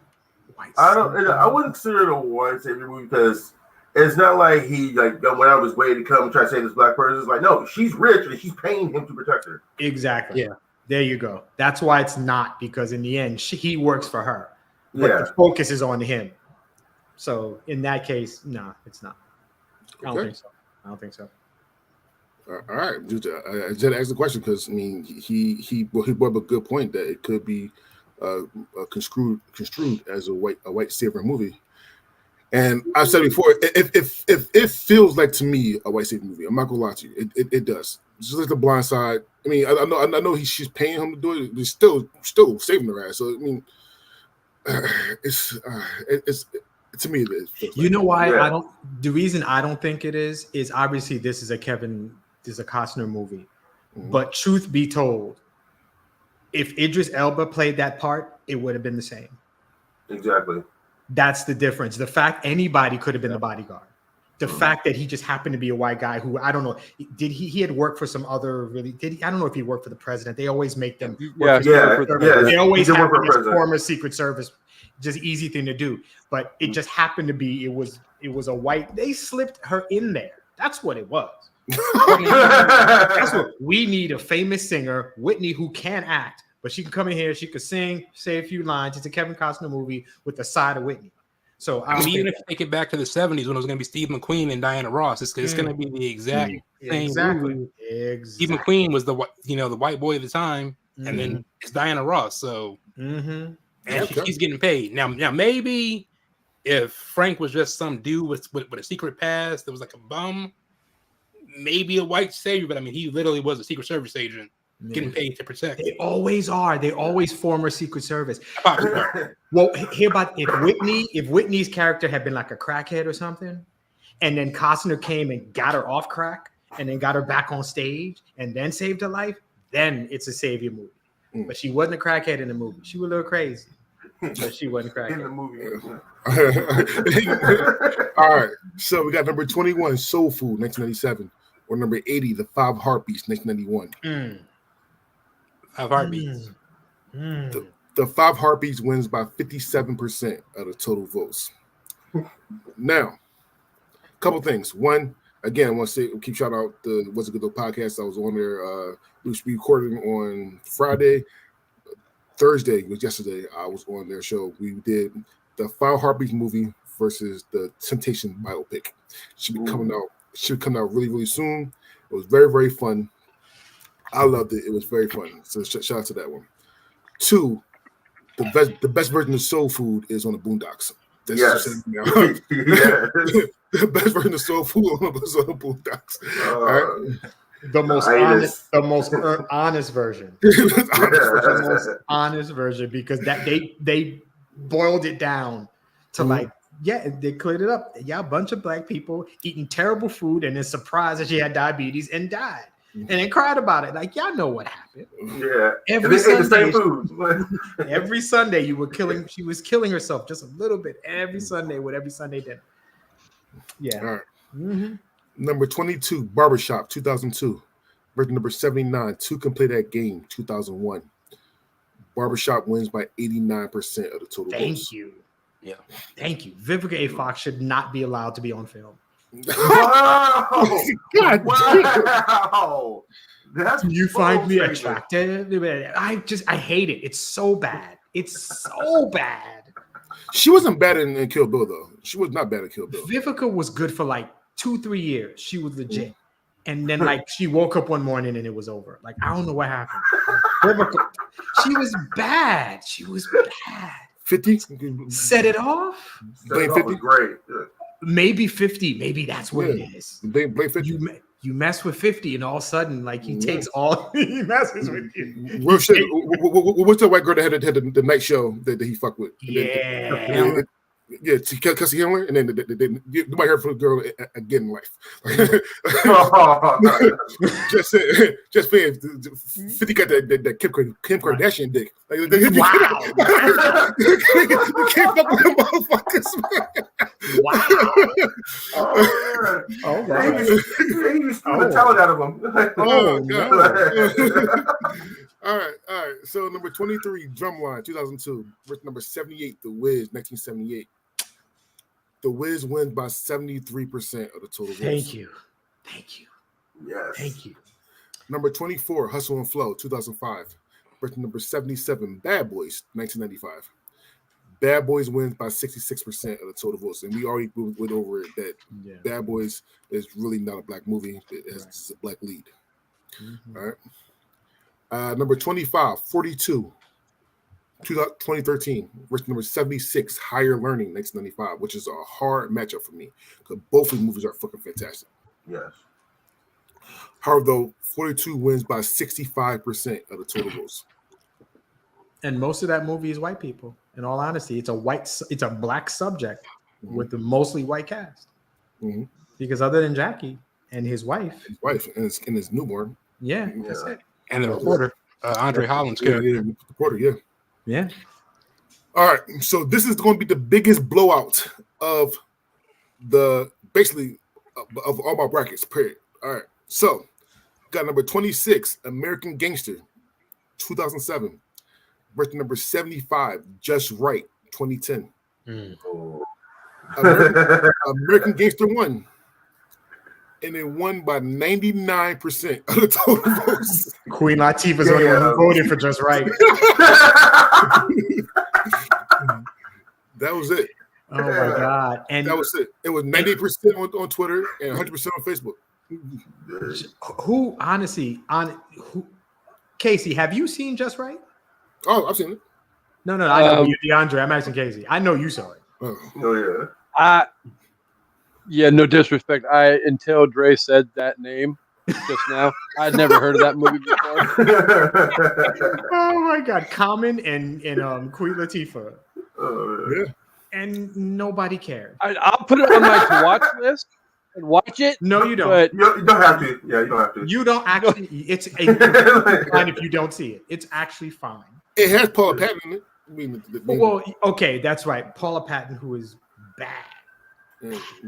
white. I wouldn't consider it a white savior movie because it's not like he like went out of his way to come and try to save this black person. It's like, no, she's rich and she's paying him to protect her. Exactly. Yeah. There you go. That's why it's not, because in the end, he works for her. But Yeah. the focus is on him. So in that case, no, it's not. I don't think so. All right, I just asked the question because I mean he brought up a good point that it could be construed as a white savior movie. And I've said before, if it feels like to me a white savior movie, I'm not gonna lie to you, it does. Just like The Blind Side. I mean, I know she's paying him to do it. He's still saving her ass. So I mean, it's to me it is. You know why I don't? The reason I don't think it is obviously this is a Costner movie. Mm-hmm. But truth be told, if Idris Elba played that part, it would have been the same. Exactly. That's the difference. The fact anybody could have been the bodyguard. The fact that he just happened to be a white guy who, I don't know, he had worked for some other I don't know if he worked for the president. They always make them. They always have this former Secret Service, just easy thing to do. But it just happened to be, it was a white, they slipped her in there. That's what it was. That's what we need, a famous singer, Whitney, who can act, but she can come in here, she could sing, say a few lines. It's a Kevin Costner movie with the side of Whitney. So even if you take it back to the 70s when it was going to be Steve McQueen and Diana Ross, it's going to be the exact same movie. Exactly. Steve McQueen was the white boy at the time, and then it's Diana Ross. So and he's getting paid now. Maybe if Frank was just some dude with a secret past that was like a bum, maybe a white savior. But I mean, he literally was a Secret Service agent. Getting paid to protect. They always are. They always former Secret Service. Well, hear about if Whitney's character had been like a crackhead or something, and then Costner came and got her off crack, and then got her back on stage, and then saved her life, then it's a savior movie. But she wasn't a crackhead in the movie. She was a little crazy, but she wasn't crackhead in the movie. All right. So we got number 21, Soul Food, 1997, or number 80, The Five Heartbeats, 1991. 5 Heartbeats. The Five Heartbeats wins by 57% of the total votes. Now, a couple things. One, again, I want to keep shout out the What's a Good Though podcast. I was on there. We was recording on Friday. Thursday was yesterday. I was on their show. We did the Five Heartbeats movie versus the Temptation biopic. Should be coming out really, really soon. It was very, very fun. I loved it. It was very fun. So shout out to that one. 2, the best version of Soul Food is on the Boondocks. Yes. The best version of Soul Food was on the Boondocks. Right? The most honest version. The most honest version, because that they boiled it down to like Yeah, they cleared it up. Yeah, a bunch of black people eating terrible food and then surprised that she had diabetes and died. And then cried about it. Like, y'all know what happened. Yeah. Every and they ate the Sunday, same food. every Sunday she was killing herself just a little bit every Sunday with every Sunday dinner. Yeah. All right. Mm-hmm. Number 22, Barbershop, 2002. Version number 79, Two Can Play That Game, 2001. Barbershop wins by 89% of the total votes. Thank you. Yeah. Thank you. Vivica A. Fox should not be allowed to be on film. Wow! God, Wow! That's You find me bold attractive? I hate it. It's so bad. It's so bad. She wasn't bad in Kill Bill, though. She was not bad in Kill Bill. Vivica was good for like 2-3 years. She was legit. And then like she woke up one morning and it was over. Like, I don't know what happened. Vivica, she was bad. She was bad. 50? Set it off? Blame That 50? was great. Yeah. Maybe 50. Maybe that's what it is. Blame 50? You mess with 50 and all of a sudden, like he takes all he messes with you. What's that white girl that had the night show that he fucked with? Yeah. Yeah, Kelsey Handler, and then you might hear from the girl again in life. just saying, 50 got that Kim Kardashian dick. Like, Wow. You can't fuck with them motherfuckers, man. Wow. Oh, wow. He was the talent out of him. Oh, no. All right. So number 23, Drumline, 2002. Verse number 78, The Wiz, 1978. The Wiz wins by 73% of the total votes. Thank you. Yes. Thank you. Number 24, Hustle and Flow, 2005. Verse number 77, Bad Boys, 1995. Bad Boys wins by 66% of the total votes. And we already went over it that Bad Boys is really not a black movie. It has a black lead. Mm-hmm. All right. Number 25, 42, 2013. Verse number 76, Higher Learning, 1995, which is a hard matchup for me because both of the movies are fucking fantastic. Yes. However, though, 42 wins by 65% of the total votes. And most of that movie is white people. In all honesty, it's a black subject with the mostly white cast. Mm-hmm. Because other than Jackie and his wife and his newborn, that's it. And the reporter, Andre Holland's character. Reporter, Yeah. All right, so this is going to be the biggest blowout of basically all my brackets. Period. All right, so got number 26, American Gangster, 2007. Versus number 75, Just Right, 2010. Oh. American Gangster won. And it won by 99% of the total votes. Queen Latifah's the only one who voted for Just Right. That was it. Oh my God. And that was it. It was 98% on Twitter and 100% on Facebook. Who, honestly, Casey, have you seen Just Right? Oh, I've seen it. No, I know you, DeAndre. I'm asking Casey. I know you saw it. Oh yeah. Yeah, no disrespect. Until Dre said that name just now, I'd never heard of that movie before. Oh my God, Common and Queen Latifah. Yeah. And nobody cared. I'll put it on my to watch list and watch it. No, you don't. But you don't have to. Yeah, you don't have to. You don't actually. It's fine if you don't see it. It's actually fine. It has Paula Patton in it. I mean, well, okay, that's right. Paula Patton, who is bad.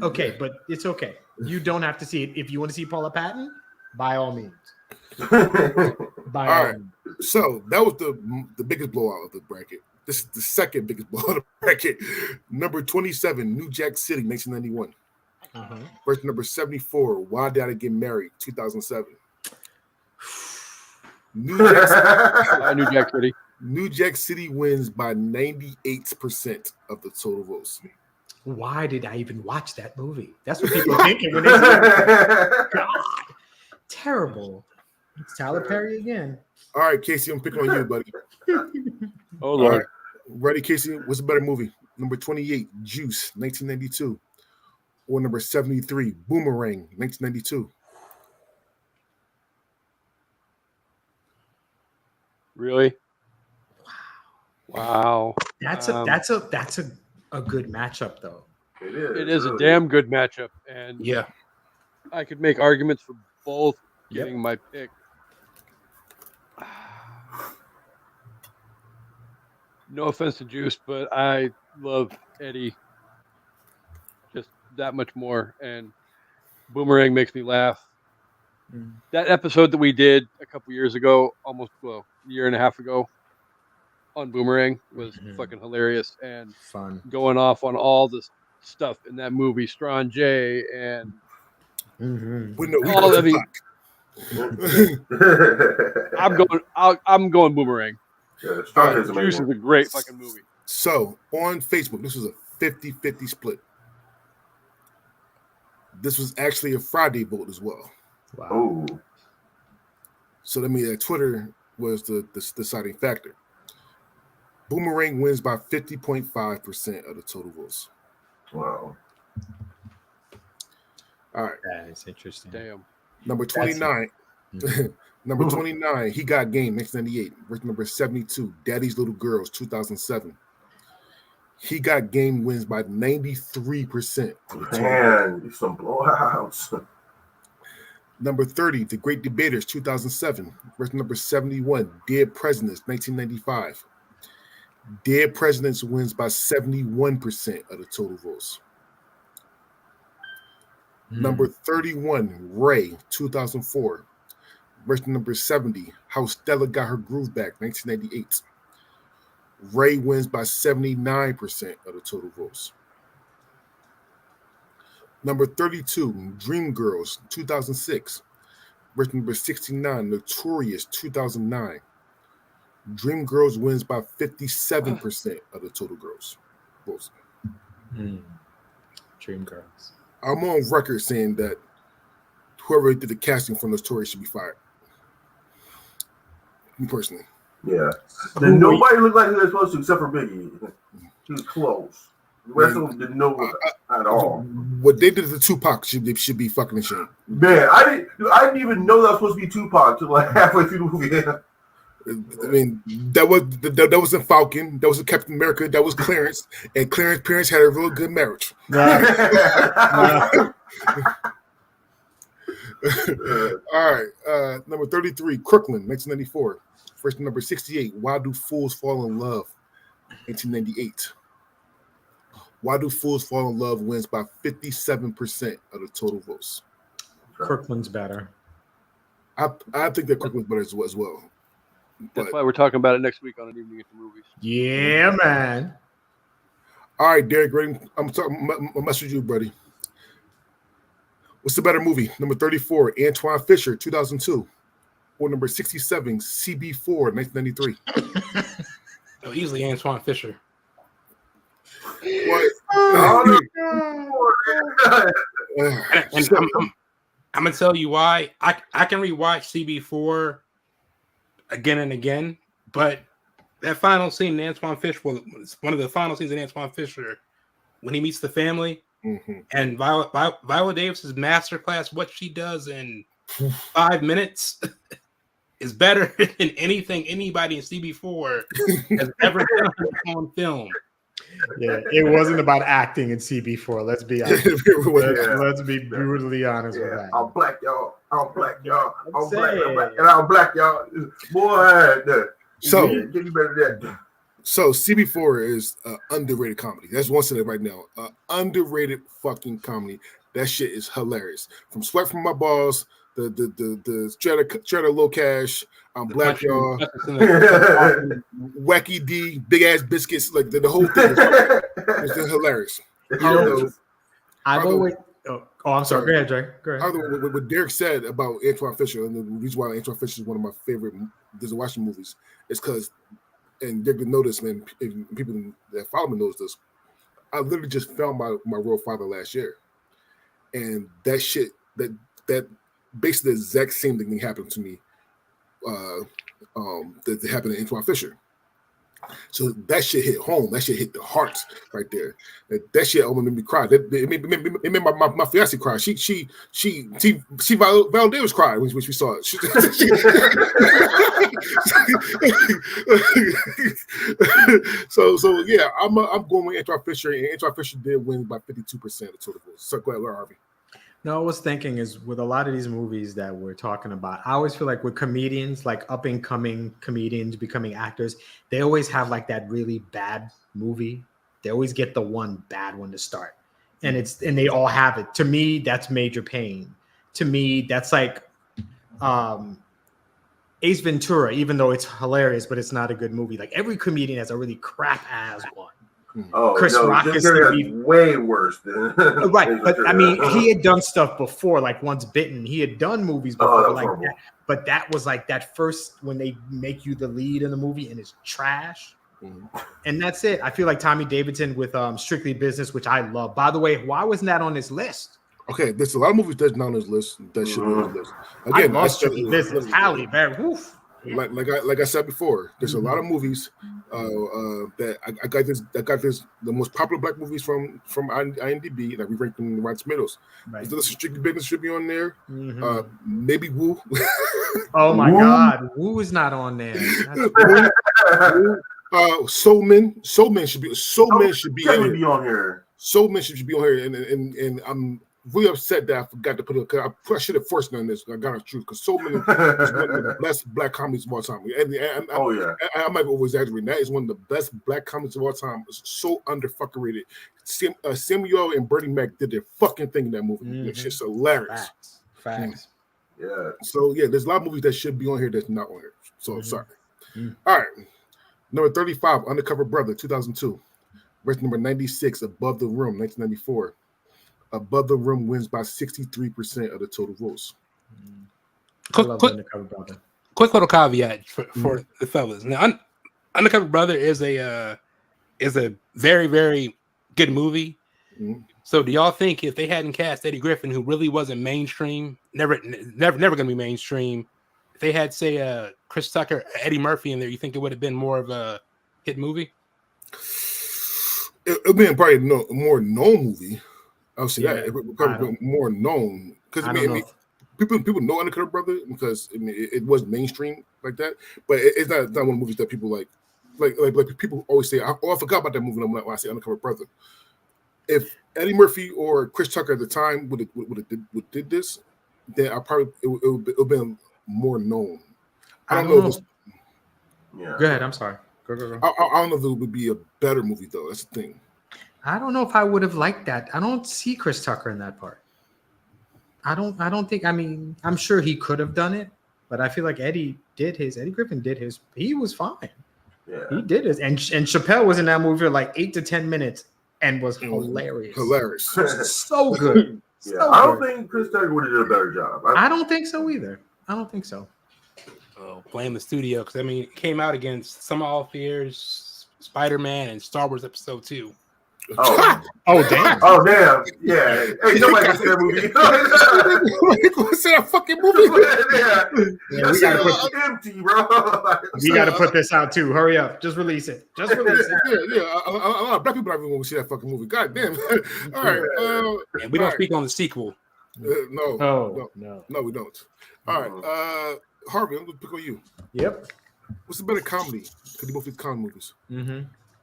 Okay, but it's okay. You don't have to see it. If you want to see Paula Patton, by all means. By all right. Means. So that was the biggest blowout of the bracket. This is the second biggest blowout of the bracket. Number 27, New Jack City, 1991. Versus number 74, Why Did I Get Married, 2007. New Jack City. New Jack City wins by 98% of the total votes. Why did I even watch that movie? That's what people are thinking when they say it. God, terrible. It's Tyler Perry again. All right, Casey, I'm picking on you, buddy. Oh, Lord. Right. Ready, Casey? What's a better movie? Number 28, Juice, 1992. Or number 73, Boomerang, 1992. Really? Wow. That's a good matchup though. It is really a damn good matchup, and Yeah. I could make arguments for both Yep. getting my pick. No offense to Juice, but I love Eddie just that much more, and Boomerang makes me laugh. That episode that we did a couple years ago, a year and a half ago, on Boomerang was fucking hilarious, and Fun. going off on all this stuff in that movie, Strawn J, and all of it. I'm going Boomerang. Yeah, Juice is a great fucking movie. So on Facebook, this was a 50-50 split. This was actually a Friday vote as well. Wow. Oh. So that means that Twitter was the deciding factor. Boomerang wins by 50.5% of the total votes. Wow. All right. That is interesting. Damn. Number 29. Number 29, He Got Game, 1998. Versus number 72, Daddy's Little Girls, 2007. He Got Game wins by 93%. Man, some blowouts. Number 30, The Great Debaters, 2007. Versus number 71, Dead Presidents, 1995. Dead Presidents wins by 71% of the total votes. Number 31, Ray, 2004. Versus number 70, How Stella Got Her Groove Back, 1998. Ray wins by 79% of the total votes. Number 32, Dreamgirls, 2006. Versus number 69, Notorious, 2009. Dreamgirls wins by 57% of the total votes. Dreamgirls. I'm on record saying that whoever did the casting for Notorious should be fired. Me personally. Yeah. Then nobody looked like he was supposed to except for Biggie. He was close. The rest of them didn't know at all. What they did to Tupac should be fucking ashamed. Man, I didn't even know that was supposed to be Tupac till like halfway through the movie. I mean, that wasn't Falcon, that was Captain America, that was Clarence, and Clarence's parents had a real good marriage. All right, number 33, Crooklyn, 1994. First number 68, Why Do Fools Fall in Love, 1998. Why Do Fools Fall in Love wins by 57% of the total votes. Crooklyn's better. I think that Crooklyn's better as well. That's why we're talking about it next week on An Evening at the Movies. Yeah, man. All right, Derek Green, I'm messaging you, buddy. What's the better movie? Number 34, Antoine Fisher, 2002. Or number 67, CB4, 1993. Oh, easily Antoine Fisher. What? And I'm gonna tell you why. I can rewatch CB4 again and again, but that final scene in Antoine Fisher was one of the final scenes in Antoine Fisher when he meets the family, and Viola Davis's masterclass, what she does in 5 minutes, is better than anything anybody in CB4 has ever done on film. Yeah, it wasn't about acting in CB4. Let's be honest. Let's be brutally honest with that. I'm black, y'all. I'm black, y'all. I'm black, and I'm black, y'all. Boy, so get you better than that. So CB4 is an underrated comedy. That's one saying right now. Underrated fucking comedy. That shit is hilarious. From Sweat From My Balls, the Strata Low Cash, Black Y'all, Wacky D, Big Ass Biscuits, like the whole thing is hilarious. I've always. I'm sorry. Go ahead, Dre. Go ahead. What Derek said about Antoine Fisher, and the reason why Antoine Fisher is one of my favorite Disney watching movies, is because, and Derek didn't know this, man. People that follow me knows this. I literally just found my royal father last year, and that shit, that basically the exact same thing happened to me. That happened to Antoine Fisher. So that shit hit home. That shit hit the hearts right there. That shit almost made me cry. It made my fiance cry. She Val Davis cried when we saw it. So yeah, I'm going with Antoine Fisher, and Antoine Fisher did win by 52% of the total votes. So go ahead, Harvey. No, I was thinking is with a lot of these movies that we're talking about, I always feel like with comedians, like up and coming comedians becoming actors, they always have like that really bad movie. They always get the one bad one to start. And they all have it. To me, that's Major Pain. To me, that's like Ace Ventura, even though it's hilarious, but it's not a good movie. Like every comedian has a really crap ass one. Oh, Chris Rock is way worse than right. But I mean, he had done stuff before, like Once Bitten. He had done movies before, like that. But that was like that first when they make you the lead in the movie and it's trash. And that's it. I feel like Tommy Davidson with Strictly Business, which I love. By the way, why wasn't that on this list? Okay, there's a lot of movies that's not on this list that should be on this list. Again, I love Strictly Business. Halle Berry. Woof. Like I said before, there's a lot of movies that I got this the most popular black movies from IMDb that we ranked in the Rotten Tomatoes. Right. This Strictly Business should be on there. Maybe Woo. Oh my God, Woo is not on there. Soul Men should be on here. Soul Men should be on here, and I'm really upset that I forgot to put it. I should have forced on this. I got the truth because Soul Men is one of the best black comedies of all time. I might be over exaggerating. That is one of the best black comedies of all time. It's so under fucking rated. Samuel and Bernie Mac did their fucking thing in that movie. It's just hilarious. Facts. Yeah. So yeah, there's a lot of movies that should be on here that's not on here. So sorry. All right. Number 35, Undercover Brother, 2002. Verse number 96, Above the Rim, 1994. Above the Rim wins by 63% of the total votes. Quick little caveat for the fellas. Now, Undercover Brother is a very, very good movie. So do y'all think if they hadn't cast Eddie Griffin, who really wasn't mainstream, never going to be mainstream, if they had, say, Chris Tucker, Eddie Murphy in there, you think it would have been more of a hit movie? It would be probably a more known movie. I'll say that. It would probably be more known. Because people know Undercover Brother because it was mainstream like that. But it's not one of the movies that people like people always say, I forgot about that movie when I say Undercover Brother. If Eddie Murphy or Chris Tucker at the time would did this, then it would have been more known. I don't know. If Go ahead. I'm sorry. Go. I don't know if it would be a better movie though. That's the thing. I don't know if I would have liked that. I don't see Chris Tucker in that part. I don't think. I mean, I'm sure he could have done it, but I feel like Eddie Griffin did his. He was fine. Yeah, he did it. And Chappelle was in that movie for like 8 to 10 minutes and was hilarious. So good. Yeah, I don't think Chris Tucker would have done a better job. I don't think so either. I don't think so. Oh, blame the studio because I mean, it came out against Some of All Fears, Spider-Man, and Star Wars Episode 2. Oh, damn. Oh, damn. Yeah. Hey, nobody can see that movie. You gonna see that fucking movie? Yeah, we gotta put empty, bro. We gotta put this out too. Hurry up. Just release it. A lot of black people don't even want to see that fucking movie. God damn. All right. And we don't speak on the sequel. No, we don't. All right. Harvey, I'm gonna pick on you. Yep. What's the better comedy? Because they both be comedy movies.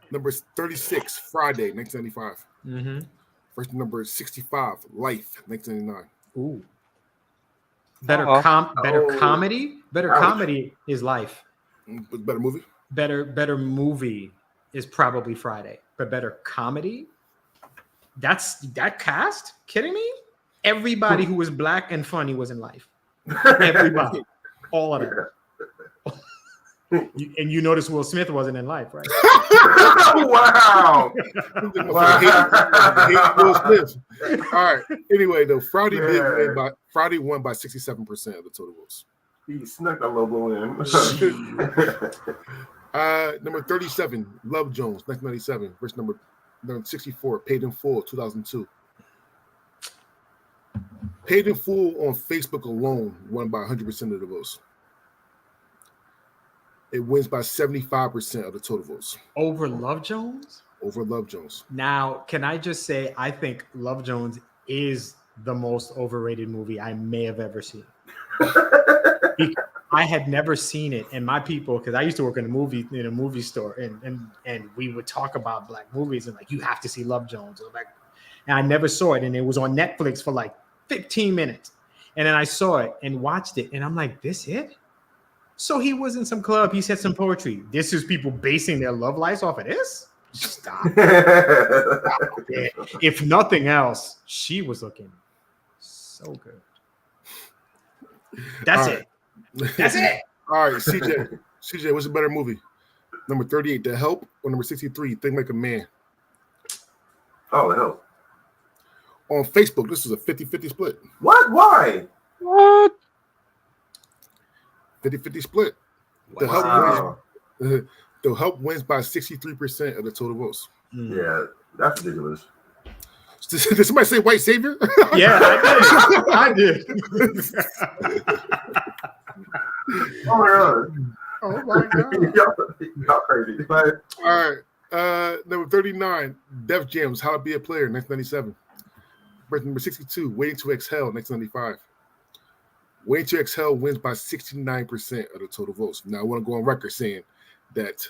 Number 36, Friday, 1995. First number 65, Life, 1999. Ooh. Better comedy? Better comedy is Life. Better movie? Better movie is probably Friday. But better comedy? That cast? Kidding me? Everybody who was black and funny was in Life. Everybody. All of them. And you notice Will Smith wasn't in Life, right? Wow. Will Smith. All right. Anyway, though, Friday won by 67% of the total votes. He snuck a logo in. Number 37, Love Jones, 1997. Versus number 64, Paid in Full, 2002. Paid in Full. on Facebook alone won by 100% of the votes. It wins by 75% of the total votes. Over Love Jones? Over Love Jones. Now, can I just say, I think Love Jones is the most overrated movie I may have ever seen. I had never seen it, and my people, because I used to work in a movie store, and we would talk about black movies, and like, you have to see Love Jones. And I never saw it, and it was on Netflix for like 15 minutes. And then I saw it and watched it, and I'm like, this it? So he was in some club, he said some poetry. This is people basing their love lives off of this? Stop. If nothing else, she was looking so good. That's it. That's it. All right, CJ, what's a better movie? Number 38, The Help, or number 63, Think Like a Man? Oh, The Help. On Facebook, this is a 50-50 split. What? Why? What? 50-50 split. Wow. The Help wins by 63% of the total votes. Yeah, that's ridiculous. Did somebody say white savior? Yeah, I did. Oh my god. Oh my god. y'all crazy. All right. Number 39, Def Jam's How to Be a Player, 1997. Number 62, Waiting to Exhale, 1995. Waiting to Exhale wins by 69% of the total votes. Now I want to go on record saying that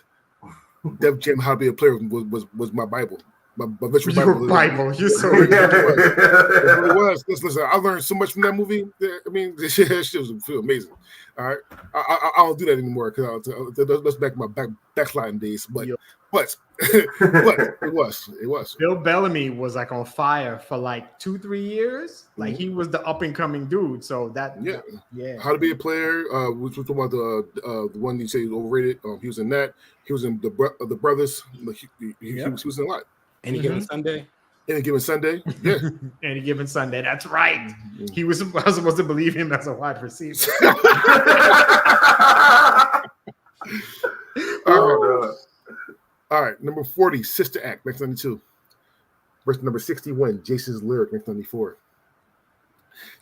Def Jam How to Be a Player was my Bible. My Your Bible. You're so ridiculous. It was. Listen, I learned so much from that movie. I mean, this shit was amazing. All right, I don't do that anymore because that's back in my backsliding days. But it was. Bill Bellamy was like on fire for like 2-3 years. Like he was the up and coming dude. So that yeah. How to Be a Player, which was talking about the one you say is overrated. He was in that. He was in the Brothers. He was in a lot. Any given Sunday. Any Given Sunday, yeah. Any Given Sunday, that's right. I was supposed to believe him as a wide receiver. All right, number 40, Sister Act, 1992. Versus number 61, Jason's Lyric, 1994.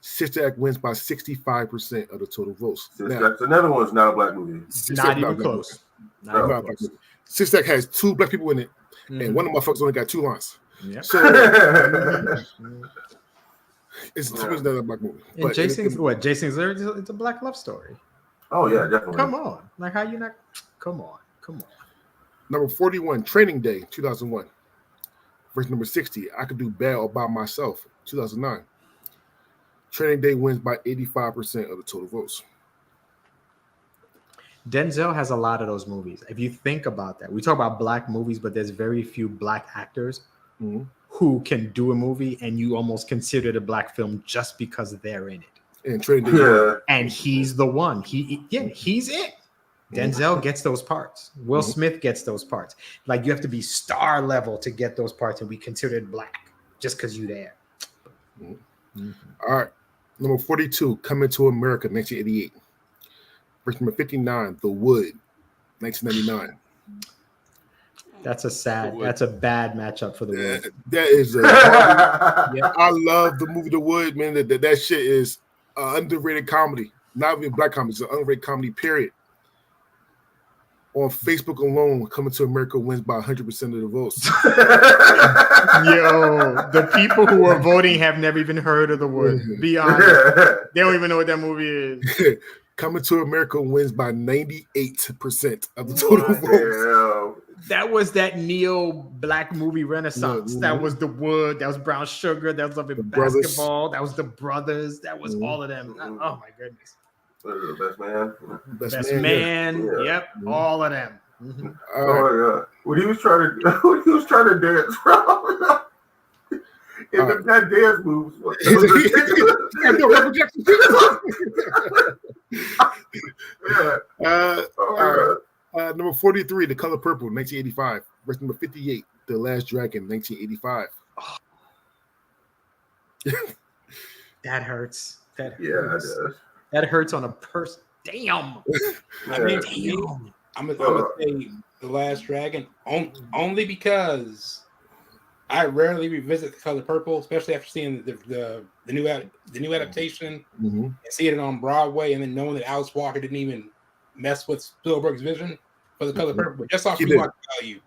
Sister Act wins by 65% of the total votes. That's another one's not a black movie. Not even close. Not even close. Sister Act has 2 black people in it, and one of my fuckers only got 2 lines. Yeah. So it's not a black movie. And Jason's Lyric it's a black love story. Oh yeah, definitely. Come on. Like how you not come on. Number 41, Training Day, 2001. Verse number 60, I Could Do Bad All By Myself, 2009. Training Day wins by 85% of the total votes. Denzel has a lot of those movies. If you think about that, we talk about black movies, but there's very few black actors who can do a movie and you almost consider it a black film just because they're in it. And Training Day, and he's the one. He's it. Denzel gets those parts. Will Smith gets those parts. Like you have to be star level to get those parts, and we consider it black just because you're there. All right, number 42, Coming to America, 1988. Verse number 59, The Wood, 1999. That's a bad matchup for The Wood. That is I love the movie The Wood, man. That shit is underrated comedy. Not even black comedy, it's an underrated comedy, period. On Facebook alone, Coming to America wins by 100% of the votes. Yo, the people who are voting have never even heard of The Wood. Be honest. They don't even know what that movie is. Coming to America wins by 98% of the total votes. That was that neo-black movie renaissance. That was The Wood. That was Brown Sugar. That was Love It Basketball. That was The Brothers. That was all of them. Oh, my goodness. Best Man. Best Man. Yeah. Yep. All of them. Oh my god! When he was trying to dance, that dance moves. Number 43, The Color Purple, 1985. Verse number 58, The Last Dragon, 1985. That hurts. That hurts. Yeah, it does. That hurts on a person. Damn. I mean, damn. I'm gonna say The Last Dragon only because I rarely revisit The Color Purple, especially after seeing the new adaptation and seeing it on Broadway, and then knowing that Alice Walker didn't even mess with Spielberg's vision for The Color Purple. But just off He did. rewatch value,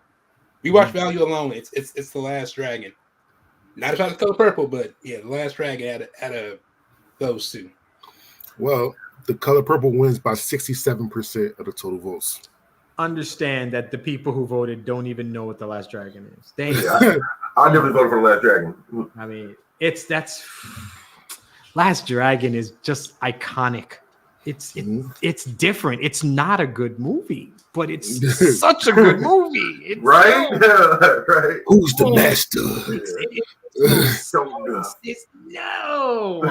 rewatch value alone, it's The Last Dragon. Not about The Color Purple, but yeah, The Last Dragon out of those two. Well, The Color Purple wins by 67% of the total votes. Understand that the people who voted don't even know what The Last Dragon is. They ain't- I never voted for The Last Dragon. I mean, that's Last Dragon is just iconic. It's different. It's not a good movie, but it's such a good movie. It's Right? Right. Who's the master? No.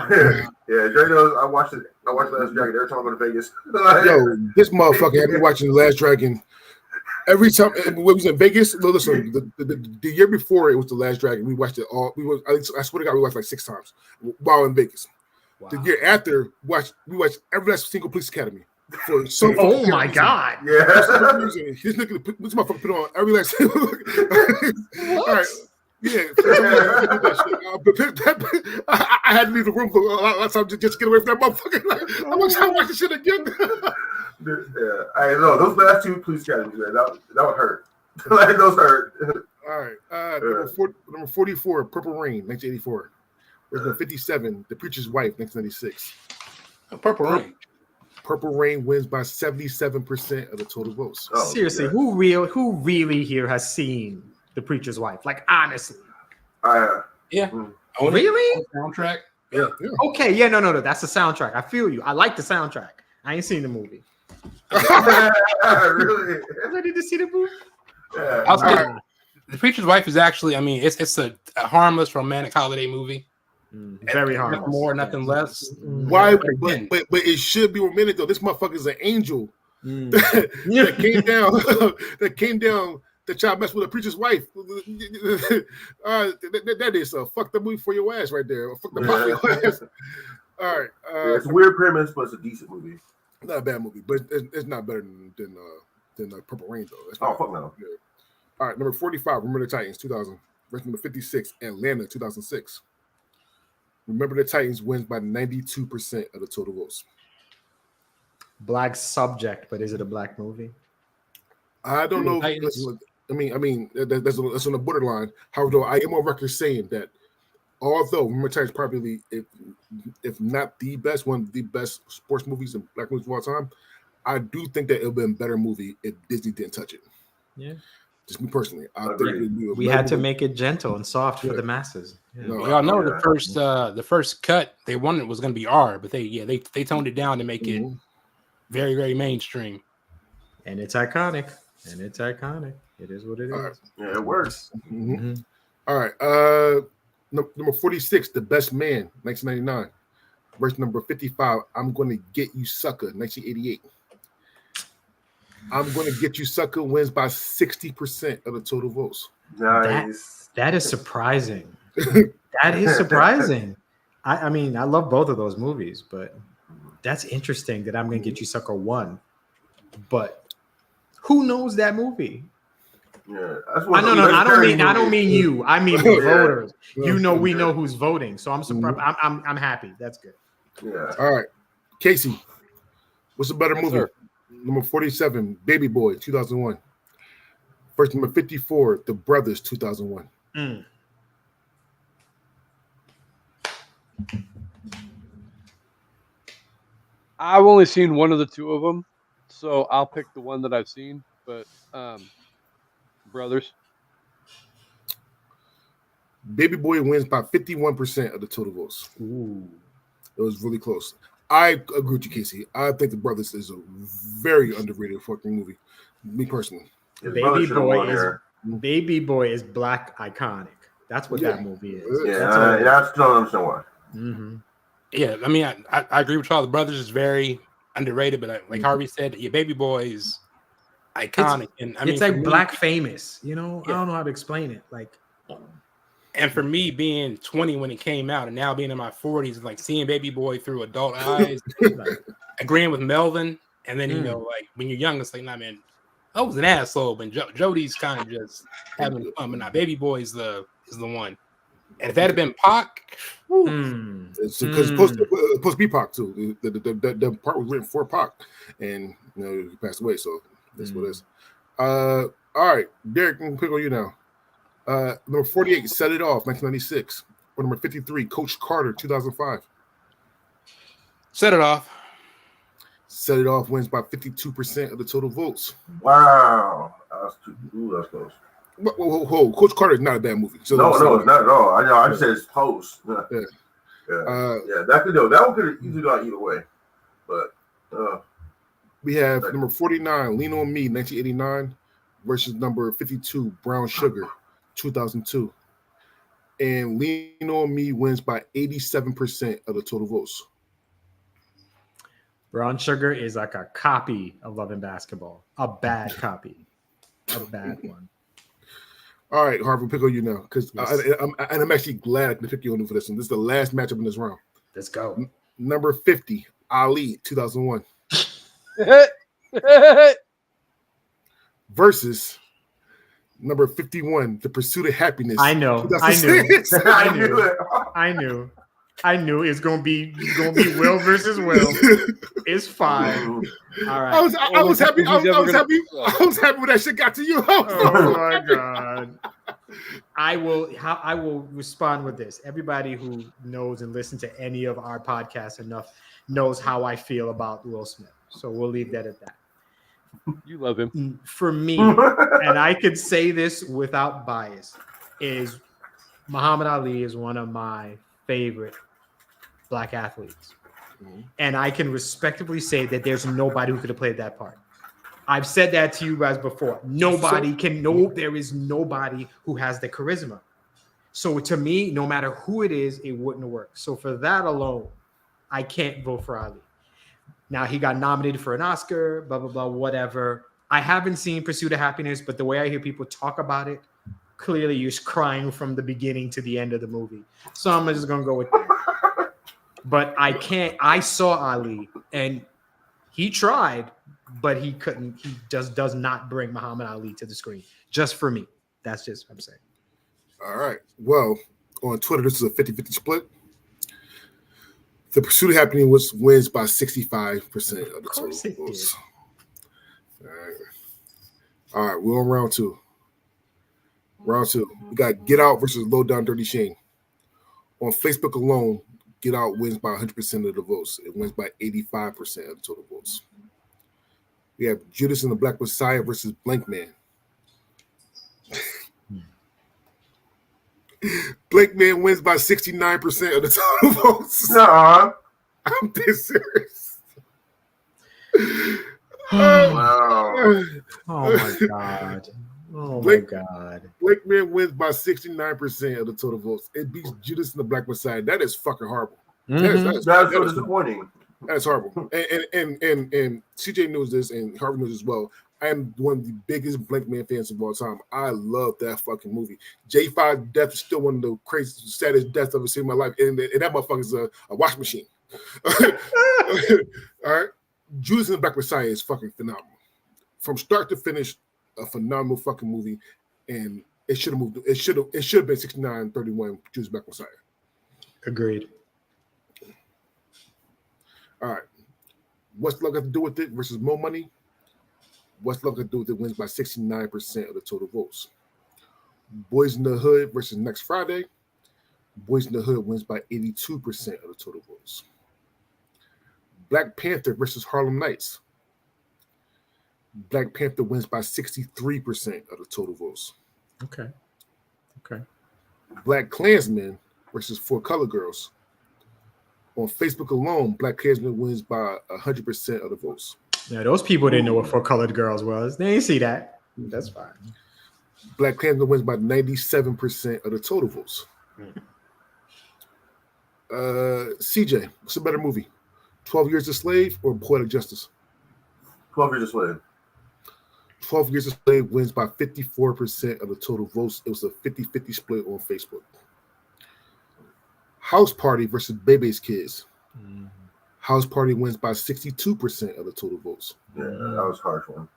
Yeah, Dre knows. I watched Last Dragon every time I go to Vegas. Yo, this motherfucker had me watching The Last Dragon every time. When we was in Vegas, no, listen, the year before it was The Last Dragon. We watched it all. I swear to God, we watched like 6 times while in Vegas. Wow. The year after, we watched every last single Police Academy. For some Oh my God. Yeah. This motherfucker put on every last. All right. Yeah, I had to leave the room for a lot of time just get away from that motherfucker. I'm gonna try to watch this shit again. Yeah, I know those last 2 Police Academies, man. That would hurt. Like those hurt. All right, number 44, Purple Rain, 1984. Number 57, The Preacher's Wife, 1996. Purple Rain. Purple Rain wins by 77% of the total votes. Oh, Seriously, yeah. who really here has seen The Preacher's Wife? Like, honestly. Yeah. Really? Soundtrack. Yeah. Okay, yeah, no. That's the soundtrack. I feel you. I like the soundtrack. I ain't seen the movie. Really? I'm ready to see the movie. Yeah. I'll say The Preacher's Wife is actually, I mean, it's a harmless romantic holiday movie. Very harmless. Nothing more, nothing less. Why? But it should be reminded though. This motherfucker is an angel that came down. The child messed with a preacher's wife. That is a fuck the movie for your ass right there. Fuck the movie for your ass. All right. It's a weird premise, but it's a decent movie. Not a bad movie, but it's not better than Purple Rain though. That's Oh, fuck no. good. All right, number 45, Remember the Titans, 2000. Versus number 56, Atlanta, 2006. Remember the Titans wins by 92% of the total votes. Black subject, but is it a black movie? I don't know. Titans. I mean, that's on the borderline. However, I am on record saying that although Remember the Titans probably, if not the best, one of the best sports movies and black movies of all time, I do think that it would be a better movie if Disney didn't touch it. Yeah. Just me personally. I think Agreed. it'd be a We better had to movie. make it gentle and soft for the masses. Yeah. No, Y'all know Yeah. the first cut they wanted was going to be R, but they toned it down to make it very, very mainstream. And it's iconic. It is what it is. All right. Yeah, it works. Mhm. All right. Number 46, The Best Man, 1999. Verse number 55, I'm Gonna Get You Sucker, 1988. I'm Gonna Get You Sucker wins by 60% of the total votes. Nice. That is surprising. That is surprising. I mean, I love both of those movies, but that's interesting that I'm Gonna Get You Sucker won. But who knows that movie? Yeah, that's I don't mean you. I mean the Yeah. voters. You know, we know who's voting, so I'm surprised. I'm happy. That's good. Yeah. All right. Casey, what's a better Yes, movie? sir. Number 47, Baby Boy, 2001. First number 54, The Brothers, 2001. I've only seen one of the two of them, so I'll pick the one that I've seen. But Brothers. Baby Boy wins by 51% of the total votes. Ooh. It was really close. I agree with you, Casey. I think The Brothers is a very underrated fucking movie. Me personally. His brother should've won there. Baby Boy is black iconic. That's what that movie is. Yeah, That's all. That's don't understand why. Mm-hmm. Yeah, I mean, I agree with y'all. The Brothers is very underrated, but like Harvey said, yeah, Baby Boy is iconic. And I mean, It's like for me- black famous. You know, Yeah. I don't know how to explain it. Like, And for me, being 20 when it came out, and now being in my 40s, like seeing Baby Boy through adult eyes, like, agreeing with Melvin, and then you know, like when you're young, it's like, nah, man, I was an asshole, but Jody's kind of just having fun, but now Baby Boy is the one. And if that had been Pac, It's because it's supposed to be Pac too. The part was written for Pac, and he passed away, so that's what it is. All right, Derek, I'm gonna pick on you now. Number 48, Set It Off, 1996. Or number 53, Coach Carter, 2005. Set It Off. Set It Off wins by 52% of the total votes. Wow. That's close. Whoa. Coach Carter is not a bad movie. So no, it's not at all. I just said it's close. Yeah. That one could have easily gone either way. But we have number 49, Lean on Me, 1989, versus number 52, Brown Sugar, 2002. And Lean on Me wins by 87% of the total votes. Brown Sugar is like a copy of Love and Basketball. A bad copy. A bad one. All right, Harvey, pick on you now. Because I'm actually glad I can pick you on for this one. This is the last matchup in this round. Let's go. Number 50, Ali, 2001. Versus number 51, The Pursuit of Happiness. I knew. I knew it's gonna be Will versus Will. It's fine. All right. I was happy. I was happy when that shit got to you. Oh my god. I will respond with this. Everybody who knows and listens to any of our podcasts enough knows how I feel about Will Smith. So we'll leave that at that. You love him. For me, and I could say this without bias, is Muhammad Ali is one of my favorite black athletes. Mm-hmm. And I can respectably say that there's nobody who could have played that part. I've said that to you guys before. There is nobody who has the charisma. So to me, no matter who it is, it wouldn't work. So for that alone, I can't vote for Ali. Now he got nominated for an Oscar, blah, blah, blah, whatever. I haven't seen Pursuit of Happiness, but the way I hear people talk about it, clearly you're crying from the beginning to the end of the movie. So I'm just going to go with that. But I saw Ali and he tried, but he couldn't. He just does not bring Muhammad Ali to the screen. Just for me. That's just what I'm saying. All right. Well, on Twitter, this is a 50-50 split. The Pursuit of Happiness wins by 65% of the total votes. All right, we're on round two. We got Get Out versus Low Down Dirty Shame. On Facebook alone, Get Out wins by 100% of the votes. It wins by 85% of the total votes. We have Judas and the Black Messiah versus Blank Man. Blank Man wins by 69% of the total votes. Nah. I'm this serious. Wow. Oh my god. Oh my god. Blank Man wins by 69% of the total votes. It beats Judas and the Black Messiah. That is fucking horrible. Mm-hmm. That's so disappointing. That's horrible. And CJ knows this, and Harvey knows as well. I am one of the biggest Blank Man fans of all time. I love that fucking movie. J5 Death is still one of the craziest, saddest deaths I've ever seen in my life. And that motherfucker's a washing machine. All right. Judas and the Black Messiah is fucking phenomenal. From start to finish, a phenomenal fucking movie. And it should have moved. It should have been 69-31, Judas and the Black Messiah. Agreed. All right. What's Love got to do with it versus Mo Money? What's Love got to do with it wins by 69% of the total votes. Boys in the Hood versus Next Friday. Boys in the Hood wins by 82% of the total votes. Black Panther versus Harlem Nights. Black Panther wins by 63% of the total votes. Okay. Black Klansman versus Four Color Girls. On Facebook alone, Black Klansman wins by 100% of the votes. Yeah, those people didn't know what Four Colored Girls was. They didn't see that. That's fine. Black Klansman wins by 97% of the total votes. CJ, what's a better movie? 12 Years a Slave or Poetic Justice? 12 Years a Slave. 12 Years a Slave wins by 54% of the total votes. It was a 50-50 split on Facebook. House Party versus Bebe's Kids. Mm-hmm. House Party wins by 62% of the total votes. Yeah, that was a harsh one.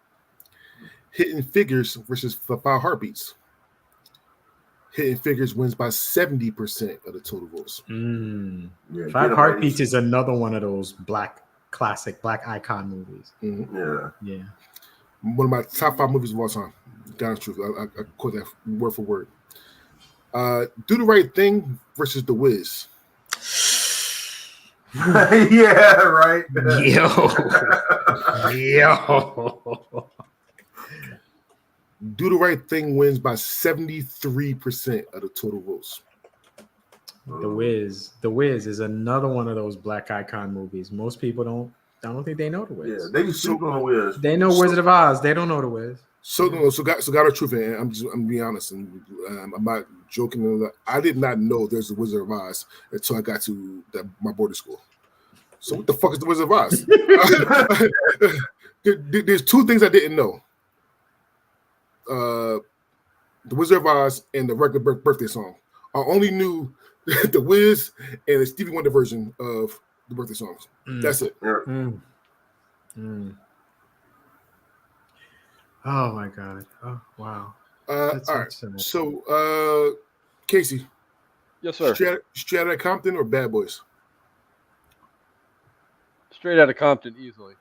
Hidden Figures versus Five Heartbeats. Hidden Figures wins by 70% of the total votes. Yeah, Five Heartbeats is another one of those black classic black icon movies. Yeah. One of my top 5 movies of all time. God's truth. I quote that word for word. Do the Right Thing versus The Wiz. Yeah, right. Yo. Do the Right Thing wins by 73% of the total votes. The Wiz is another one of those black icon movies. Most people I don't think they know The Wiz. Yeah, they just sleep on The Wiz. They know Wizard of Oz. They don't know The Wiz. So God of truth, and I'm being honest, and I'm not joking. I did not know there's a Wizard of Oz until I got to my boarding school. So what the fuck is the Wizard of Oz? There's 2 things I didn't know. The Wizard of Oz and the regular birthday song. I only knew the Wiz and the Stevie Wonder version of the birthday songs. That's it. Oh my god! Oh wow! All right. So, Casey. Yes, sir. Straight Outta Compton or Bad Boys? Straight Outta Compton, easily.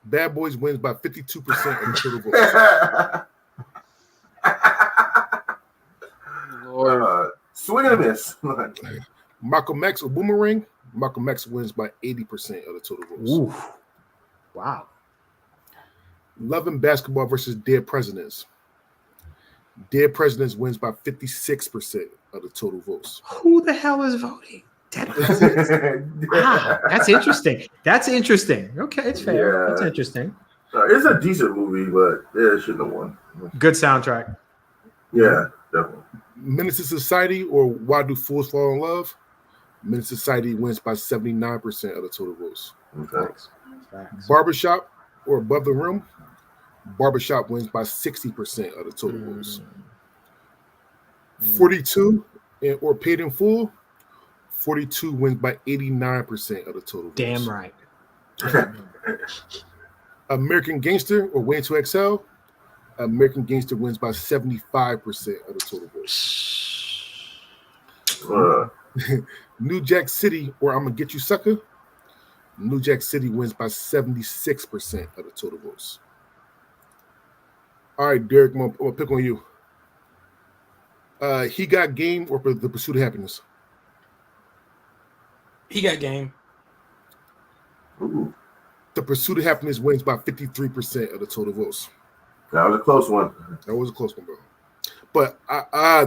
Bad Boys wins by 52% of the total votes. Lord. Swing and a miss. Malcolm X or Boomerang? Malcolm X wins by 80% of the total votes. Ooh. Wow. Love and Basketball versus Dead Presidents. Dead Presidents wins by 56% of the total votes. Who the hell is voting? Dead Presidents? Wow, that's interesting. Okay, it's fair. Yeah. That's interesting. It's a decent movie, but it shouldn't have won. Good soundtrack. Yeah, definitely. Menace to Society or Why Do Fools Fall in Love? Menace to Society wins by 79% of the total votes. Okay. Facts. Barbershop or Above the Rim? Barbershop wins by 60% of the total votes. 42 or Paid in Full? 42 wins by 89% of the total votes. Damn right. American Gangster or Waiting to Excel? American Gangster wins by 75% of the total votes. New Jack City or I'm Gonna Get You Sucker? New Jack City wins by 76% of the total votes. All right, Derek, I'm gonna pick on you. He Got Game or The Pursuit of Happiness? He Got Game. Ooh, The Pursuit of Happiness wins by 53% of the total votes. that was a close one. That was a close one, bro. But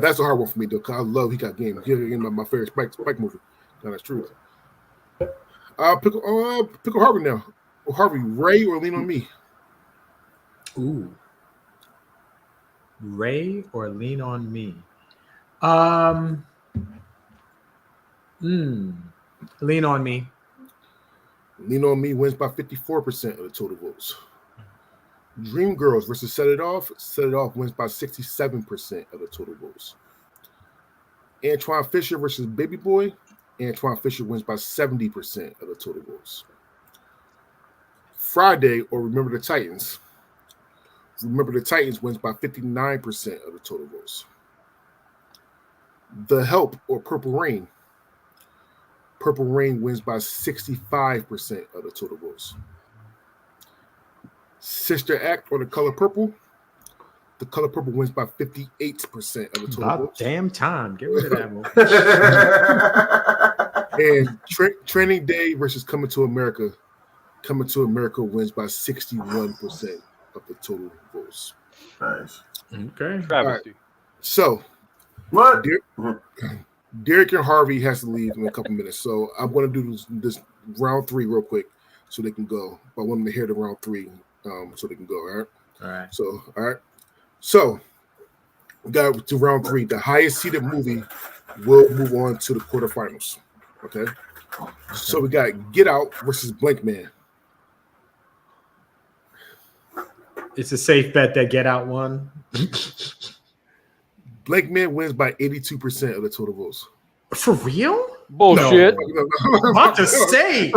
that's a hard one for me, though, because I love He Got Game. He Got Game, my favorite Spike movie. No, that's true. Pick a Harvey now. Harvey, Ray or Lean on Me? Ooh. Ray or Lean on Me? Lean on Me. Lean on Me wins by 54% of the total votes. Dreamgirls versus Set It Off. Set It Off wins by 67% of the total votes. Antoine Fisher versus Baby Boy. Antoine Fisher wins by 70% of the total votes. Friday or Remember the Titans. Remember the Titans wins by 59% of the total votes. The Help or Purple Rain. Purple Rain wins by 65% of the total votes. Sister Act or The Color Purple. The Color Purple wins by 58% of the total About votes. damn time. Get rid of that movie. And Training Day versus Coming to America. Coming to America wins by 61% of the total votes. Nice. Okay. Travesty. So, What? Derek and Harvey has to leave in a couple minutes. So I'm going to do this round 3 real quick so they can go. I want them to hear the round 3 so they can go. All right. All right. So we got to round 3. The highest seeded movie will move on to the quarterfinals. Okay. So we got Get Out versus Blank Man. It's a safe bet that Get Out won. Blank Man wins by 82% of the total votes. For real? Bullshit. I'm about to say.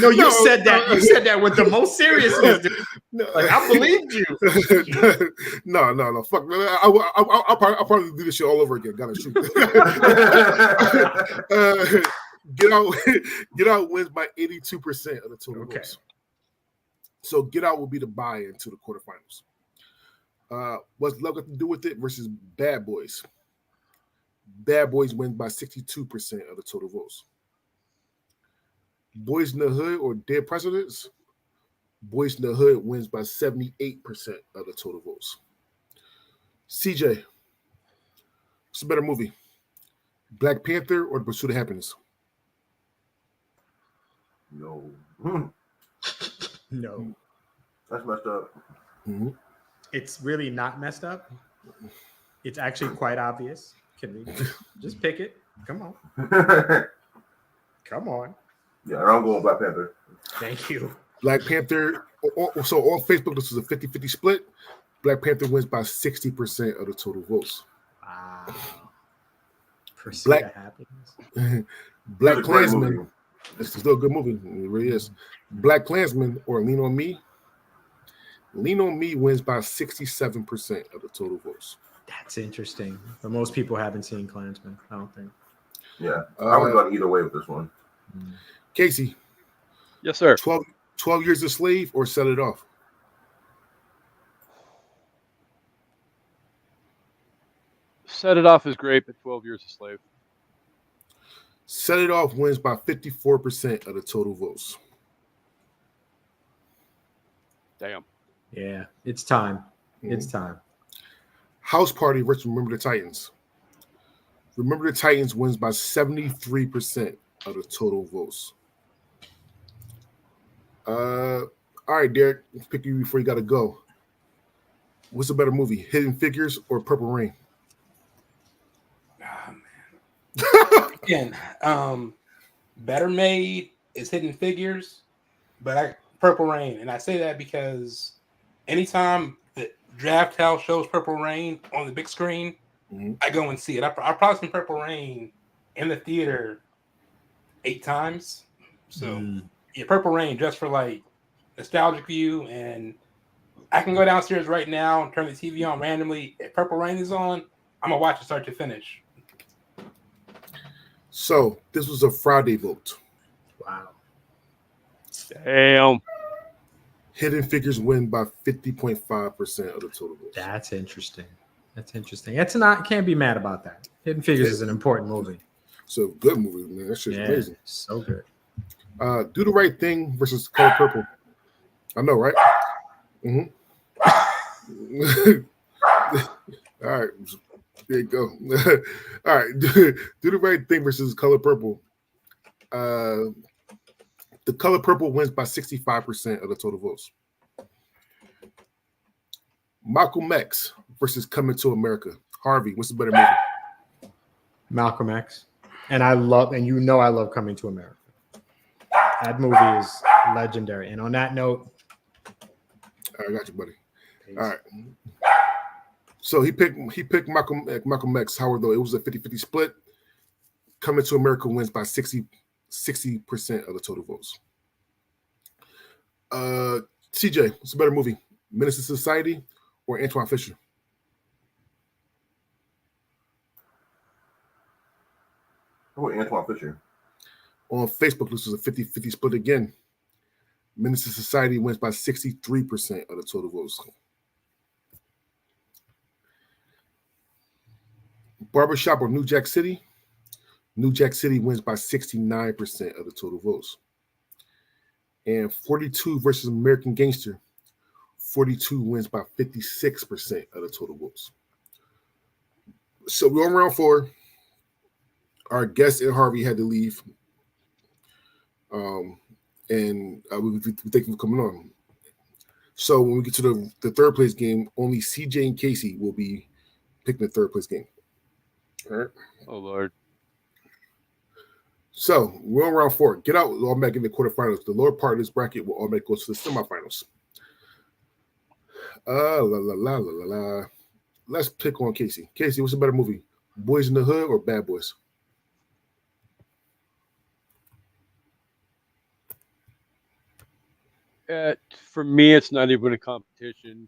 No, you said that. You said that with the most seriousness. Dude. Like I believed you. No. Fuck. I'll probably do this shit all over again. Gotta shoot. Get Out. Get Out wins by 82% of the total votes. So Get Out will be the buy-in to the quarterfinals. What's Love got to do with it versus Bad Boys? Bad Boys wins by 62% of the total votes. Boys in the Hood or Dead Presidents? Boys in the Hood wins by 78% of the total votes. CJ, what's a better movie? Black Panther or The Pursuit of Happiness? No. No. That's messed up. Mm-hmm. It's really not messed up. It's actually quite obvious. Can we just pick it? Come on. Come on. Yeah, I'm going Black Panther. Thank you. Black Panther. So on Facebook, this was a 50-50 split. Black Panther wins by 60% of the total votes. Wow. Pursuit of Happiness. Black Klansman. It's still a good movie. It really is. Black Klansman or Lean on Me. Lean on Me wins by 67% of the total votes. That's interesting. But most people haven't seen Klansman, I don't think. Yeah, I would have gone either way with this one. Casey. Yes, sir. 12 Years a Slave or Set It Off? Set It Off is great, but 12 Years a Slave. Set It Off wins by 54% of the total votes. Damn. Yeah, it's time. It's time. House Party versus Remember the Titans. Remember the Titans wins by 73% of the total votes. All right, Derek, let's pick you before you got to go. What's a better movie, Hidden Figures or Purple Rain? Oh, man. Again, better made is Hidden Figures, but Purple Rain. And I say that because anytime the Draft House shows Purple Rain on the big screen, I go and see it. I probably seen Purple Rain in the theater 8 times. So yeah, Purple Rain just for like nostalgic view, and I can go downstairs right now and turn the TV on randomly. If Purple Rain is on, I'm gonna watch it start to finish. So this was a Friday vote. Wow. Damn. Hidden Figures win by 50.5% of the total votes. That's interesting. That's interesting. It's not, can't be mad about that. Hidden Figures is an important movie. So good movie, man. That shit's amazing. So good. Do the Right Thing versus Color Purple. I know, right? All right. There you go. All right. Do the Right Thing versus Color Purple. The Color Purple wins by 65% of the total votes. Malcolm X versus Coming to America. Harvey, what's the better movie? Malcolm X. And I love Coming to America. That movie is legendary. And on that note, I got you, buddy. Peace. All right. So he picked Malcolm X. However, though it was a 50-50 split. Coming to America wins by 60% of the total votes. CJ, what's a better movie? Menace to Society or Antoine Fisher? Oh, Antoine Fisher. On Facebook, this was a 50-50 split again. Menace to Society wins by 63% of the total votes. Barbershop or New Jack City? New Jack City wins by 69% of the total votes. And 42 versus American Gangster. 42 wins by 56% of the total votes. So we're on round 4. Our guest and Harvey had to leave. And we thank you for coming on. So when we get to the third place game, only CJ and Casey will be picking the third place game. All right. Oh, Lord. So we're on round 4. Get Out will automatically in the quarterfinals. The lower part of this bracket will automatically go to the semifinals. Let's pick on Casey. Casey, what's a better movie? Boys in the Hood or Bad Boys? For me, it's not even a competition.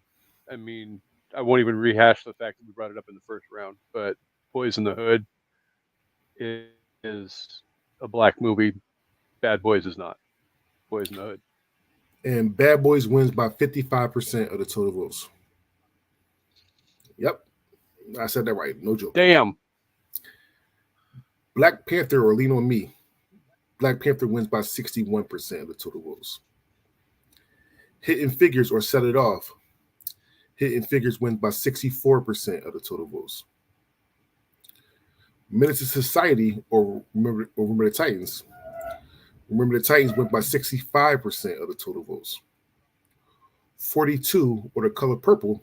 I mean, I won't even rehash the fact that we brought it up in the first round, but Boys in the Hood is a black movie. Bad Boys is not. Boys in the Hood. And Bad Boys wins by 55% of the total votes. Yep. I said that right. No joke. Damn. Black Panther or Lean on Me. Black Panther wins by 61% of the total votes. Hidden Figures or Set It Off. Hidden Figures wins by 64% of the total votes. Menace to Society or Remember the Titans. Remember the Titans went by 65% of the total votes. 42 or The Color Purple.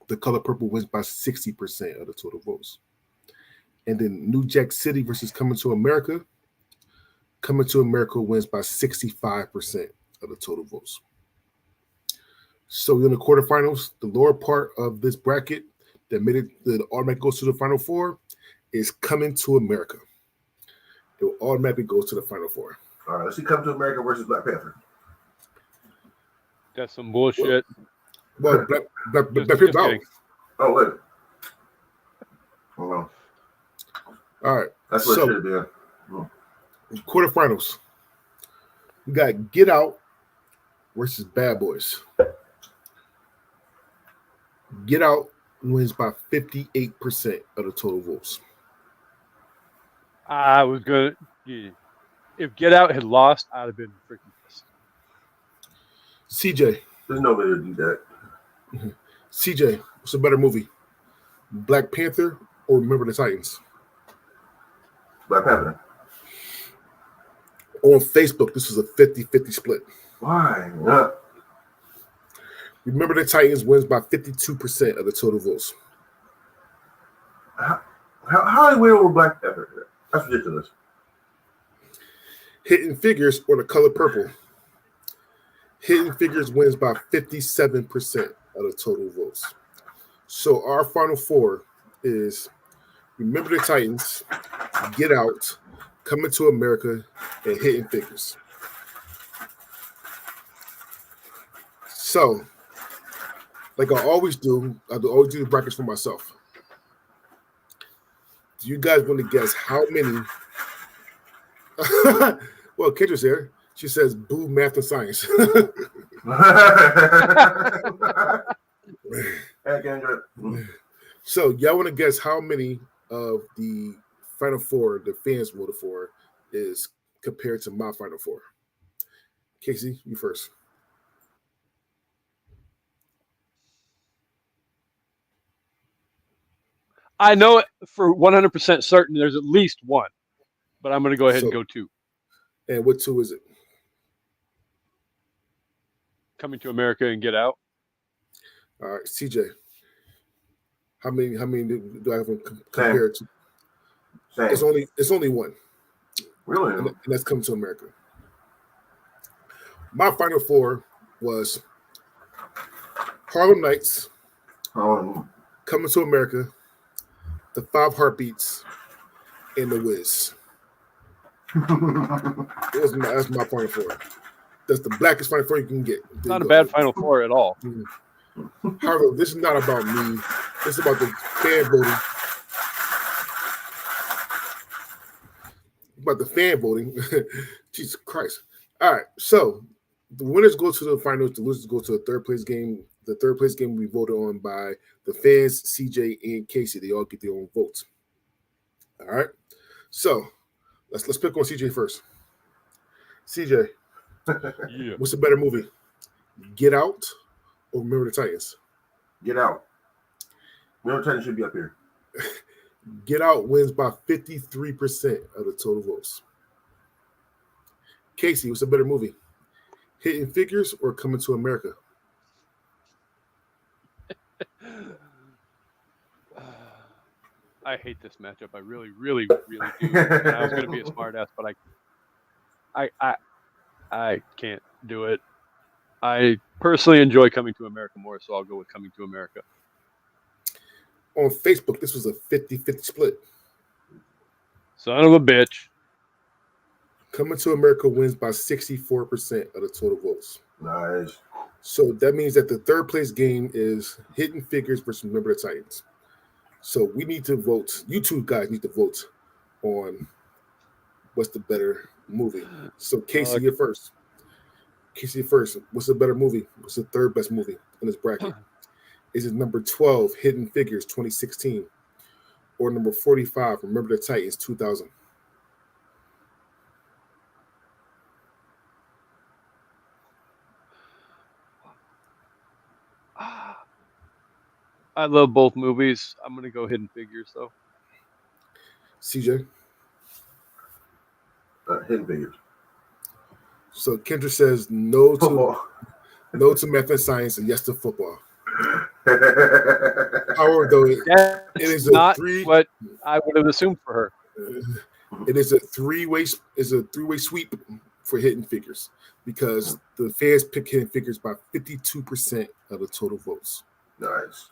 The Color Purple wins by 60% of the total votes. And then New Jack City versus Coming to America. Coming to America wins by 65% of the total votes. So in the quarterfinals, the lower part of this bracket that made it that automatically goes to the Final Four is Coming to America. It will automatically go to the Final Four. All right, let's see Come to America versus Black Panther. That's some bullshit. Well, Black Panther out. Oh, wait. Hold on. All right. That's what it should have been. Quarterfinals. We got Get Out versus Bad Boys. Get Out wins by 58% of the total votes. I was good. Yeah. If Get Out had lost, I'd have been freaking pissed. CJ. There's no way to do that. CJ, what's a better movie? Black Panther or Remember the Titans? Black Panther. On Facebook, this was a 50-50 split. Why? Yeah. Remember the Titans wins by 52% of the total votes. How do we win over Black Panther? That's ridiculous. Hidden Figures or The Color Purple. Hidden Figures wins by 57% of the total votes. So our Final Four is Remember the Titans, Get Out, Coming to America, and Hidden Figures. So, like I always do the brackets for myself. Do you guys want to guess how many? Well, Kendra's here. She says, "Boo, math and science." Hey, Kendra. So, y'all want to guess how many of the Final Four the fans voted for is compared to my Final Four? Casey, you first. I know it for 100% certain there's at least one, but I'm going to go ahead and go two. And what two is it? Coming to America and Get Out. All right, CJ. How many do I have compared to? Same. It's only one. Really? And that's Coming to America. My Final Four was Harlem Nights, Coming to America, The Five Heartbeats, and The Wiz. That's my Final Four. That's the blackest Final Four you can get. Not a bad Final Four at all. However, this is not about me. This is about the fan voting. About the fan voting. Jesus Christ. All right. So the winners go to the finals. The losers go to the third place game. The third place game will be voted on by the fans, CJ and Casey. They all get their own votes. All right. So let's pick on CJ first. CJ, Yeah. What's a better movie? Get Out or Remember the Titans? Get Out. Remember the Titans should be up here. Get Out wins by 53% of the total votes. Casey, what's a better movie? Hidden Figures or Coming to America? I hate this matchup. I really, really, really do. And I was going to be a smart ass, but I can't do it. I personally enjoy Coming to America more, so I'll go with Coming to America. On Facebook, this was a 50-50 split. Son of a bitch. Coming to America wins by 64% of the total votes. Nice. So that means that the third place game is Hidden Figures versus Remember the Titans. So we need to vote. You two guys need to vote on what's the better movie? So Casey, you're first. Casey, first. What's the better movie? What's the third best movie in this bracket? Is it number 12, Hidden Figures, 2016, or number 45, Remember the Titans, 2000? I love both movies. I'm gonna go Hidden Figures though. CJ? Hidden Figures. So Kendra says no to math and science and yes to football. However, though, it is not what I would have assumed for her. It is a three-way sweep for Hidden Figures because the fans pick Hidden Figures by 52% of the total votes. Nice.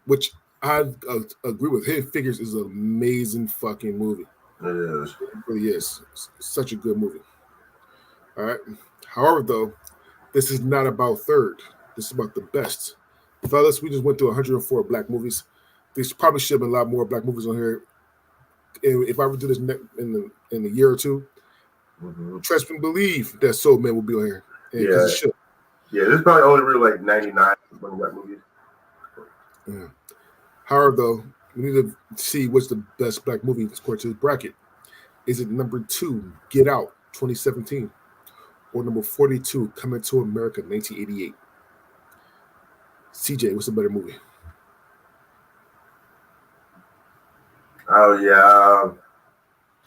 Which I agree with. Hidden Figures is an amazing fucking movie. It is. It really is. It's such a good movie. All right. However, though, this is not about third. This is about the best. Fellas, we just went through 104 black movies. There probably should have been a lot more black movies on here. If I would do this in a year or two, trust me, believe that Soul Man will be on here. Yeah. Yeah, this is probably only really like 99 black movies. Yeah. However, though, we need to see what's the best black movie according to the bracket. Is it number 2, Get Out, 2017, or number 42, Coming to America, 1988? CJ, what's a better movie? Oh yeah,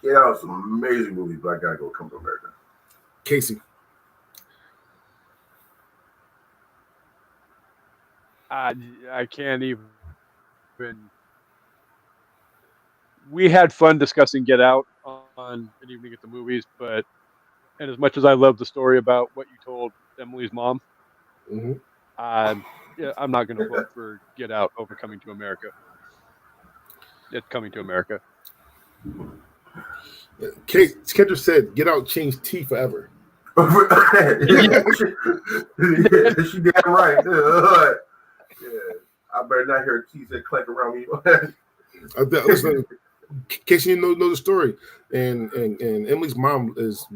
Get Out is an amazing movie, but I gotta go Come to America. Casey. I can't even. We had fun discussing Get Out on An Evening at the Movies, and as much as I love the story about what you told Emily's mom, I'm not going to vote for Get Out over Coming to America. It's Coming to America. Kendra said, "Get Out changed tea forever." She damn right. Yeah, I better not hear tea say clank around me. Listen, in case you know the story, and Emily's mom is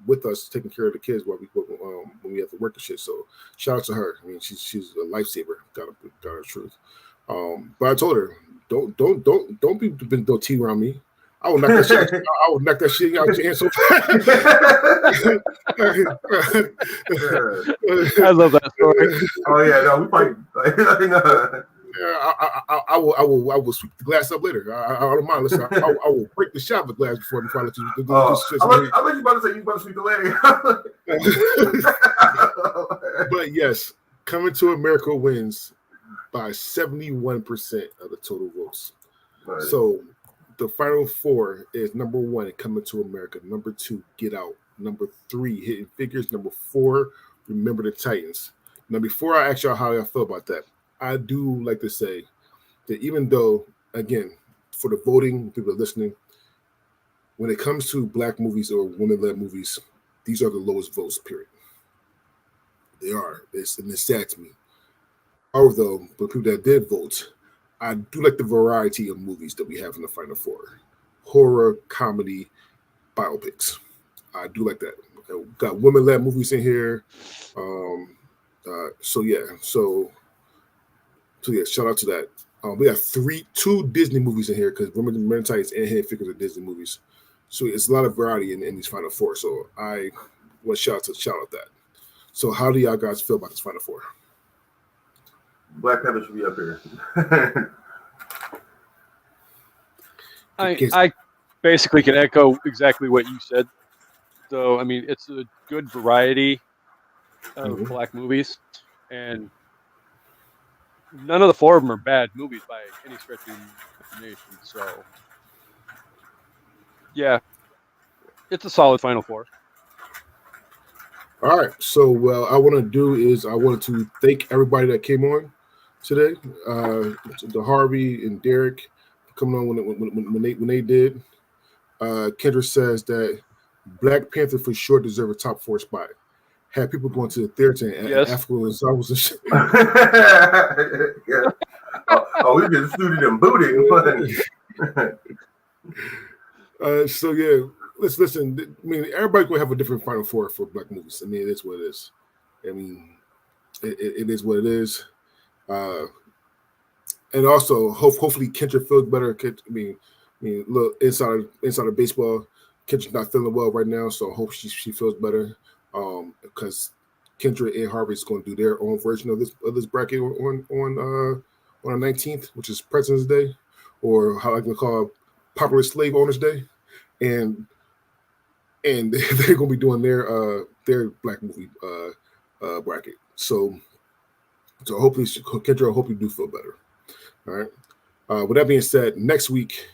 with us taking care of the kids while when we have to work and shit. So shout out to her. I mean, she's a lifesaver. Got her truth. But I told her, don't be no tea around me. I will knock that shit. I will knock that shit out your hand so fast. I love that story. Oh yeah, no, we fight. I will sweep the glass up later. I don't mind. Listen, I will break the shot of the glass before I let you. I bet you about to say you about to sweep the leg. But yes, Coming to America wins by 71% of the total votes. Nice. So the final four is number 1, Coming to America. Number 2, Get Out. Number 3, Hidden Figures. Number 4, Remember the Titans. Now, before I ask y'all how y'all feel about that, I do like to say that even though, again, for the voting, people are listening, when it comes to black movies or women-led movies, these are the lowest votes, period. They are. It's sad to me. However, though, for people that did vote, I do like the variety of movies that we have in the final four. Horror, comedy, biopics. I do like that. Got women-led movies in here. So yeah, shout out to that. We have 2 Disney movies in here because Remember the Titans and Hidden Figures are Disney movies. So it's a lot of variety in these final four. So I want to shout out that. So how do y'all guys feel about this final four? Black Panther should be up here. I basically can echo exactly what you said. So I mean, it's a good variety of black movies, and none of the 4 of them are bad movies by any stretch of the imagination. So yeah, it's a solid final four. All right. So what I want to do is I wanted to thank everybody that came on today. The Harvey and Derek coming on when they did. Kendra says that Black Panther for sure deserve a top 4 spot. Had people going to the theater and Africa and Star Wars and shit. Yeah. We just suited and booted. So yeah, listen. I mean, everybody will have a different Final Four for black movies. I mean, it is what it is. I mean, it is what it is. And also, hopefully, Kendra feels better. I mean, look, inside of baseball, Kendra's not feeling well right now, so I hope she feels better. Because Kendra and Harvey is going to do their own version of this bracket on the 19th, which is President's Day, or how I can call Popular Slave Owners Day, and they're going to be doing their black movie bracket. So hopefully, Kendra, I hope you do feel better. All right. With that being said, next week,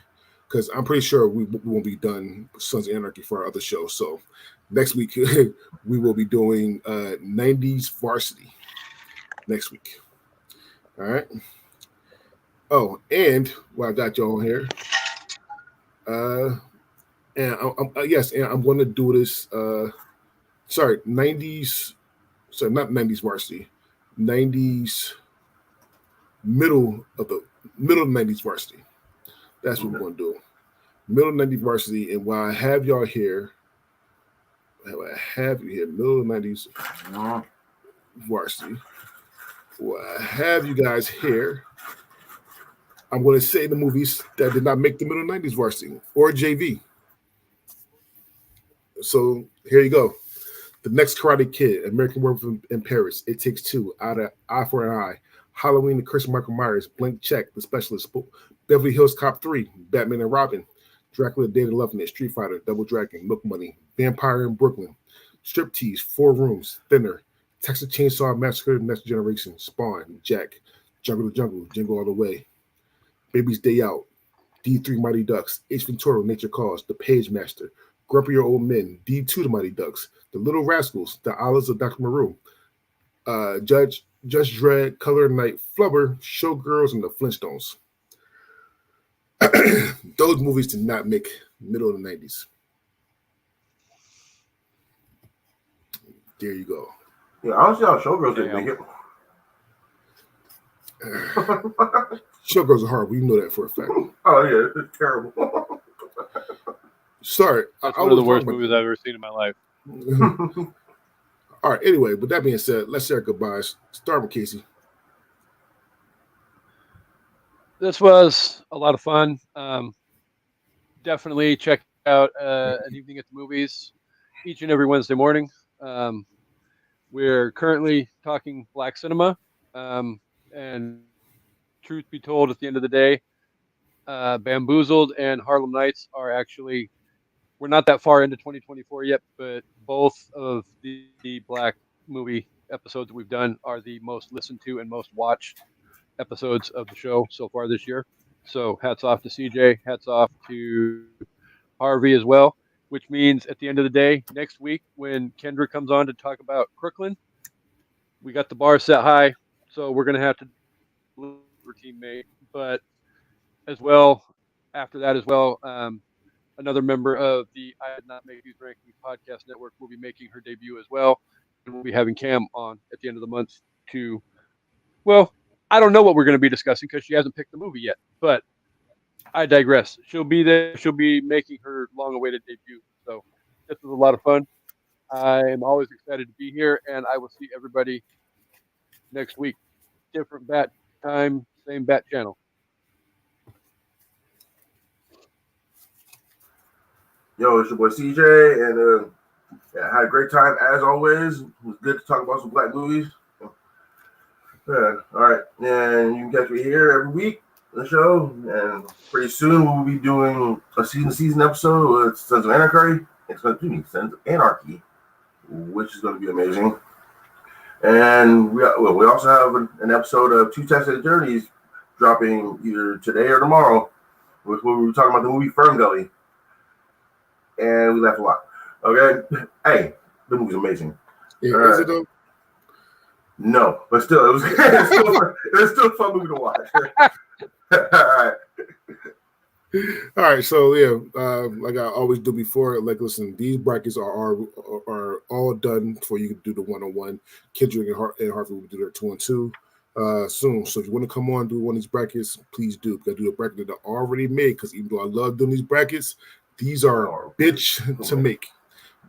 because I'm pretty sure we won't be done Sons of Anarchy for our other show. So next week we will be doing 90s Varsity next week. All right. Oh, and while I got you on here, and I'm going to do this. 90s. Sorry, not 90s Varsity. 90s middle of 90s Varsity. That's what we're going to do. Middle 90s Varsity. And while I have y'all here, middle of 90s Varsity. While I have you guys here, I'm going to say the movies that did not make the middle 90s Varsity or JV. So here you go. The Next Karate Kid, American Werewolf in Paris, It Takes Two, Eye for an Eye, Halloween, The Chris Michael Myers, Blank Check, The Specialist, Beverly Hills Cop 3, Batman and Robin, Dracula, Day to Love It, Street Fighter, Double Dragon, Milk Money, Vampire in Brooklyn, Striptease, 4 Rooms, Thinner, Texas Chainsaw Massacre, Next Generation, Spawn, Jack, Jungle to Jungle, Jingle All the Way, Baby's Day Out, D3 Mighty Ducks, Ace Ventura, Nature Calls, The Page Master, Grumpier Old Men, D2 The Mighty Ducks, The Little Rascals, The Olives of Dr. Moreau, Judge Dredd, Color of Night, Flubber, Showgirls, and The Flintstones. Those movies did not make middle of the 90s. There you go. Yeah, I don't see how Showgirls didn't make it. Showgirls are hard. We know that for a fact. Oh yeah, it's terrible. Sorry, that's one of the worst movies I've ever seen in my life. All right. Anyway, with that being said, let's say our goodbyes. Start with Casey. This was a lot of fun. Definitely check out An Evening at the Movies each and every Wednesday morning. We're currently talking black cinema, and truth be told, at the end of the day, Bamboozled and Harlem Nights are actually, we're not that far into 2024 yet, but both of the black movie episodes that we've done are the most listened to and most watched episodes of the show so far this year. So hats off to CJ, hats off to Harvey as well, which means at the end of the day, next week when Kendra comes on to talk about Crooklyn, we got the bar set high, so we're going to have to for teammate, but as well, after that as well, another member of the I Did Not Make These Rankings podcast network will be making her debut as well, and we'll be having Cam on at the end of the month to, well, I don't know what we're going to be discussing because she hasn't picked the movie yet, but I digress. She'll be there. She'll be making her long-awaited debut. So this was a lot of fun. I am always excited to be here, and I will see everybody next week. Different bat time, same bat channel. Yo, it's your boy CJ, and I had a great time as always. It was good to talk about some black movies. Yeah, all right, and you can catch me here every week on the show, and pretty soon we'll be doing a season episode with Sons of Anarchy. Sons of Anarchy, which is going to be amazing. And we also have an episode of Two Tested Journeys dropping either today or tomorrow, with where we were talking about the movie Fern Gully. And we laughed a lot. Okay? Hey, the movie's amazing. Yeah, is it though? No, but still, it was still a fun movie to watch. All right. All right, so yeah, like I always do before, like listen, these brackets are all done for you to do the 1-on-1. Kendrick and Harvey will do their 2-on-2 soon. So if you want to come on and do one of these brackets, please do. Because do a bracket that I already made. Because even though I love doing these brackets, These are bitch to make.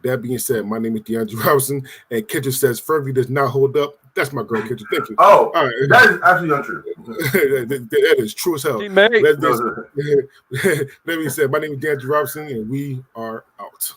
That being said, my name is DeAndre Robinson, and Kendra says Fergie does not hold up. That's my girl, Kendra. Thank you. Oh, all right. That is absolutely untrue. that is true as hell. That being said, my name is DeAndre Robinson, and we are out.